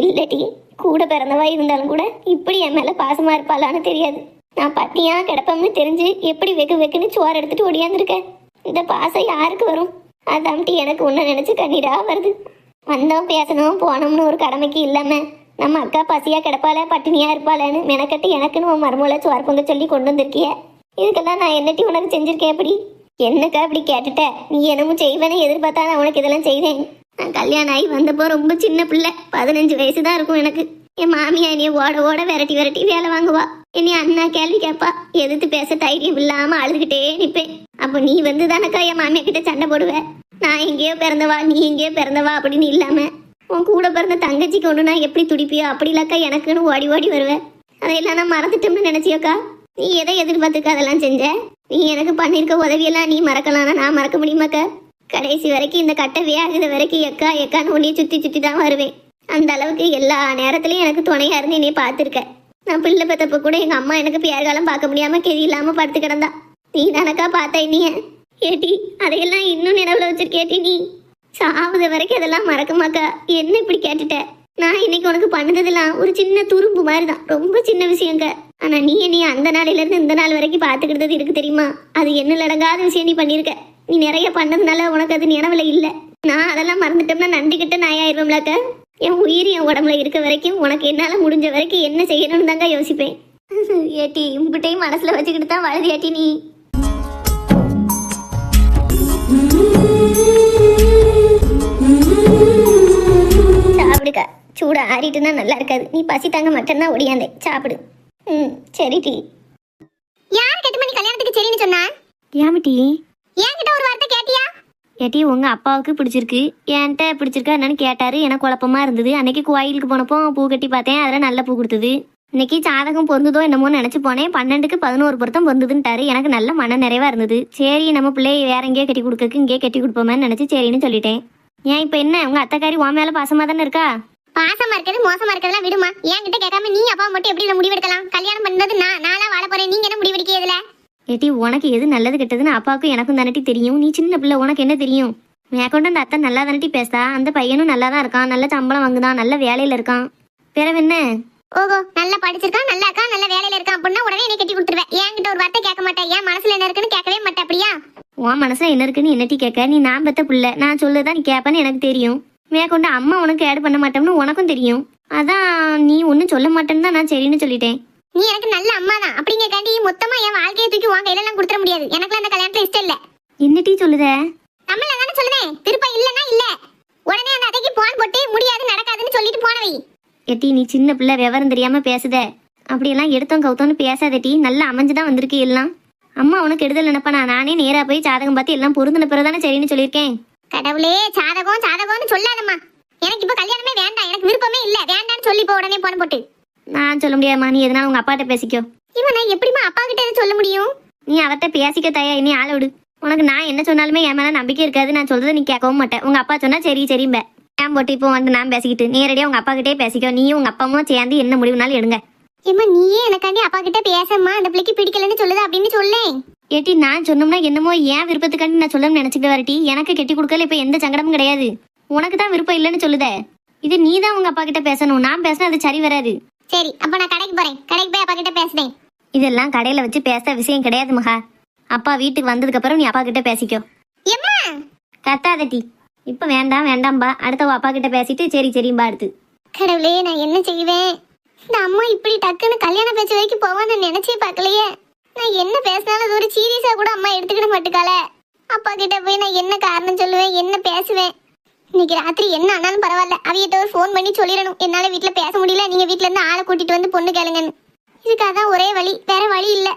இல்லட்டி கூட பிறந்தவா இருந்தாலும் கூட இப்படி என் மேல பாசமா இருப்பாளான்னு தெரியாது. நான் பட்டியா கிடப்பம்னு தெரிஞ்சு எப்படி வெக்குன்னு சோறு எடுத்துட்டு ஒடியாந்துருக்கேன். இந்த பாசம் யாருக்கு வரும்? அதாம்ட்டி எனக்கு ஒன்ன நினைச்சு கண்ணீரா வருது. வந்தோம் பேசணும் போனோம்னு ஒரு கடமைக்கு இல்லாம நம்ம அக்கா பசியா கிடப்பாள பட்டினியா இருப்பாளன்னு மெனக்கட்டு எனக்குன்னு உன் மருமலை சோறு பொங்க சொல்லி கொண்டு வந்திருக்கிய. இதுக்கெல்லாம் நான் என்னட்டி உனக்கு செஞ்சிருக்கேன்? அப்படி என்னக்கா அப்படி கேட்டுட்ட? நீ என்னமும் செய்வேன்னு எதிர்பார்த்தா நான் உனக்கு இதெல்லாம் செய்தேன். நான் கல்யாணம் ஆகி வந்தப்போ ரொம்ப சின்ன பிள்ளை, 15 வயசு தான் இருக்கும் எனக்கு. என் மாமியா என்னைய ஓட விரட்டி வேலை வாங்குவா. என்னைய அண்ணா கேள்வி கேட்பா. எதிர்த்து பேச தைரியம் இல்லாம அழுதுகிட்டே நிப்பேன். அப்போ நீ வந்து தானக்கா என் மாமியா கிட்ட சண்டை போடுவ. நான் எங்கேயோ பிறந்தவா நீ எங்கேயோ பிறந்தவா அப்படின்னு இல்லாம உன் கூட பிறந்த தங்கச்சி கொண்டு நான் எப்படி துடிப்பியோ அப்படிலாக்கா எனக்குன்னு ஓடி வருவேன். அதையெல்லாம் நான் மறந்துட்டோம்னு நினைச்சியோக்கா? நீ எதை எதிர்பார்த்துக்க அதெல்லாம் செஞ்ச? நீ எனக்கு பண்ணிருக்க உதவியெல்லாம் நீ மறக்கலாம்னா நான் மறக்க முடியுமாக்கா? கடைசி வரைக்கும் இந்த கட்டை வேகுத வரைக்கும் எக்கான்னு உன்னைய சுத்தி தான் வருவேன். அந்த அளவுக்கு எல்லா நேரத்துலயும் எனக்கு துணையா இருந்து என்னைய பார்த்துருக்க. நான் பிள்ளை பெத்தப்ப கூட எங்க அம்மா எனக்கு பேர்காலம் பார்க்க முடியாம கெதி இல்லாம படுத்து கிடந்தா. நீ தானக்கா பார்த்த என்னைய? ஏட்டி அதையெல்லாம் இன்னும் நினைவுல வச்சிருக்கேட்டி நீ? சாவுத வரைக்கும் அதெல்லாம் மறக்கமாக்கா? என்ன இப்படி கேட்டுட்ட? நான் இன்னைக்கு உனக்கு பண்ணதெல்லாம் ஒரு சின்ன துரும்பு மாதிரிதான், ரொம்ப சின்ன விஷயங்க. ஆனா நீ அந்த நாளில இருந்து இந்த நாள் வரைக்கும் பாத்துக்கிட்டது இருக்கு தெரியுமா? அது என்ன அடங்காத விஷயம் நீ பண்ணிருக்க. நீ நிறைய பண்ணதுனால உனக்கு அது நினைவுல இல்ல. நான் அதெல்லாம் மறந்துட்டோம்னா நண்டிக்கிட்ட நாயாயிருவோம்லாக்க. என் உயிர் என் உடம்புல இருக்க வரைக்கும் உனக்கு என்னால முடிஞ்ச வரைக்கும் என்ன செய்யணும்னு தாங்க யோசிப்பேன். ஏட்டி உங்ககிட்டையும் மனசுல வச்சுக்கிட்டு தான் வளருது ஏட்டி நீ. சாப்பிடுக்கா, சூட ஆறிட்டுனா நல்லா இருக்காது. நீ பசி தாங்க மட்டும்தான் ஒடியாந்தே சாப்பிடு. சரி டீ. யார் 8 மணி கல்யாணத்துக்கு சரின்னு சொன்னா? ஏமிட்டி என்கிட்ட ஒரு வார்த்தை கேட்டியா? ஏட்டி உங்க அப்பாவுக்கு பிடிச்சிருக்கு, என்கிட்ட பிடிச்சிருக்கா என்னன்னு கேட்டாரு. எனக்கு குழப்பமா இருந்தது. அன்னைக்கு கோயிலுக்கு போனப்போ பூ கட்டி பார்த்தேன், அதில் நல்ல பூ கொடுத்தது. இன்னைக்கு ஜாதகம் பொருந்ததோ என்னமோ நினைச்சு போனேன். 12க்கு 11 பொருத்தம் பொருந்ததுன்ட்டாரு. எனக்கு நல்ல மன நிறைவா இருந்தது. சரி நம்ம பிள்ளைய வேற எங்கேயோ கட்டி கொடுக்கறதுக்கு இங்கேயே கட்டி கொடுப்போமேன்னு நினைச்சு சரின்னு சொல்லிட்டேன். ஏன் இப்ப என்ன உங்க அத்தைக்காரி உன் மேல பாசமா தானே இருக்கா? பாசமா இருக்கிறது மோசமா இருக்கிறதெல்லாம் விடுமா. என்கிட்ட கேட்காம நீ அப்பா மட்டும் எப்படி முடிவெடுக்கலாம்? கல்யாணம் பண்ணது நானா வாழ போறேன், நீங்க என்ன முடிவெடுக்கிறதுல? ஏட்டி உனக்கு எது நல்லது கெட்டதுன்னு அப்பாவுக்கும் எனக்கும் தானட்டி தெரியும். நீ சின்ன பிள்ளை, உனக்கு என்ன தெரியும்? மேற்கொண்டு அந்த அத்தை நல்லா தானட்டி பேசுதா. அந்த பையனும் நல்லா தான் இருக்கான், நல்ல சம்பளம் வாங்குதான், நல்ல வேலையில இருக்கான். பிறகு என்ன? ஓஹோ நல்லா படிச்சிருக்கான், நல்லா இருக்கான், நல்ல வேலையில இருக்கான் அப்படின்னா உடனே என்னை கட்டி கொடுத்துருவேன். என்கிட்ட ஒரு வார்த்தை கேட்க மாட்டேன். என் மனசுல என்ன இருக்குன்னு கேட்கவே மாட்டேன். அப்படியா? உன் மனசுல என்ன இருக்குன்னு என்னட்டி கேட்க? நீ நான் பெத்த பிள்ளை, நான் சொல்லுதான் நீ கேட்பேன்னு எனக்கு தெரியும். மேற்கொண்டு அம்மா உனக்கு ஆட் பண்ண மாட்டோம்னு உனக்கும் தெரியும். அதான் நீ ஒன்னும் சொல்ல மாட்டேன்னு தான் நான் சரின்னு சொல்லிட்டேன். நீ எனக்கு நல்ல அம்மா தான் அப்படிங்கக்காண்டி மொத்தமா என் வாழ்க்கையை தூக்கி உன் கையில எல்லாம் கொடுத்துட முடியாது. எனக்கு அந்த கல்யாணத்துல இஷ்டம் இல்ல. என்னட்டி சொல்லுத? நம்மள தானே சொல்லுதேன். திருப்ப இல்லன்னா இல்ல. உடனே அந்த அதைக்கு போன் போட்டு முடியாது நடக்காதுன்னு சொல்லிட்டு போனவை. எட்டி நீ சின்ன பிள்ளை, விவரம் தெரியாம பேசுத. அப்படியெல்லாம் எடுத்தோம் கவுத்தோன்னு பேசாதட்டி. நல்லா அமைஞ்சுதான் வந்திருக்கு எல்லாம். அம்மா உனக்கு எடுதல் நினைப்பா? நானே நேரா போய் ஜாதகம் பார்த்து எல்லாம் பொருந்தின பிறதானே சரின்னு சொல்லியிருக்கேன். கடவுளே, சாதகம்னு சொல்லாதம்மா. எனக்கு இப்ப கல்யாணமே வேண்டாம், எனக்கு விருப்பமே இல்ல, வேண்டான்னு சொல்லி போ உடனே போன போட்டு. நான் சொல்ல முடியாதுமா, நீ எதனால உங்க அப்பாட்ட பேசிக்கோ. இவன் நான் எப்படிமா அப்பா கிட்ட சொல்ல முடியும்? நீ அவர்கிட்ட பேசிக்க தயா, நீ ஆள விடு. உனக்கு நான் என்ன சொன்னாலுமே என் மேல நம்பிக்கை இருக்காது. நான் சொல்றதை நீ கேட்கவும் மாட்டேன். உங்க அப்பா சொன்னா சரிம்பே. ஏன் போட்டு இப்போ வந்து நான் பேசிக்கிட்டு நேரடியா உங்க அப்பா கிட்டே பேசிக்கோ. நீயும் உங்க அப்பாவும் சேர்ந்து என்ன முடிவுனாலும் எடுங்க. ஏமா நீயே எனக்காண்டி அப்பா கிட்ட பேசம்மா, அந்த பிள்ளைக்கு பிடிக்கலன்னு சொல்லுது அப்படின்னு சொல்லேன். ஏட்டி நான் சொன்னோம்னா என்னமோ ஏன் விருப்பத்துக்காண்டி நான் சொல்லணும்னு நினைச்சுக்கிட்டு வரட்டி. எனக்கு கெட்டி கொடுக்கல இப்ப எந்த சங்கடமும் கிடையாது. உனக்கு தான் விருப்பம் இல்லைன்னு சொல்லுதே. இது நீ தான் உங்க அப்பா கிட்ட பேசணும். நான் பேசினா அது சரி வராது. சரி அப்ப நான் கடைக்கு போறேன். கடைக்கு போய் அப்பா கிட்ட பேசுறேன். இதெல்லாம் கடையில வச்சு பேச விஷயம் கிடையாது மகா. அப்பா வீட்டுக்கு வந்ததுக்கு அப்புறம் நீ அப்பா கிட்ட பேசிக்கோ. எம்மா கத்தாதட்டி. இப்ப வேண்டாம் வேண்டாம்பா. அடுத்த அப்பா கிட்ட பேசிட்டு சரி சரிம்பா அடுத்து. கடவுளே நான் என்ன செய்வேன்? இந்த அம்மா இப்படி டக்குன்னு கல்யாண பேச்சு வரைக்கும் போவான்னு நினைச்சே பார்க்கலையே. நான் என்ன பேசினாலும் அது ஒரு சீரியஸா கூட அம்மா எடுத்துக்கிட மாட்டுக்கால. அப்பா கிட்ட போய் நான் என்ன காரணம் சொல்லுவேன், என்ன பேசுவேன்? இன்னைக்கு ராத்திரி என்ன ஆனாலும் பரவாயில்ல, அவிகிட்ட ஒரு ஃபோன் பண்ணி சொல்லிடணும், என்னால வீட்டுல பேச முடியல, நீங்க வீட்டுல இருந்து ஆளை கூட்டிட்டு வந்து பொண்ணு கேளுங்கன்னு. இதுக்காக தான் ஒரே வழி, வேற வழி இல்ல.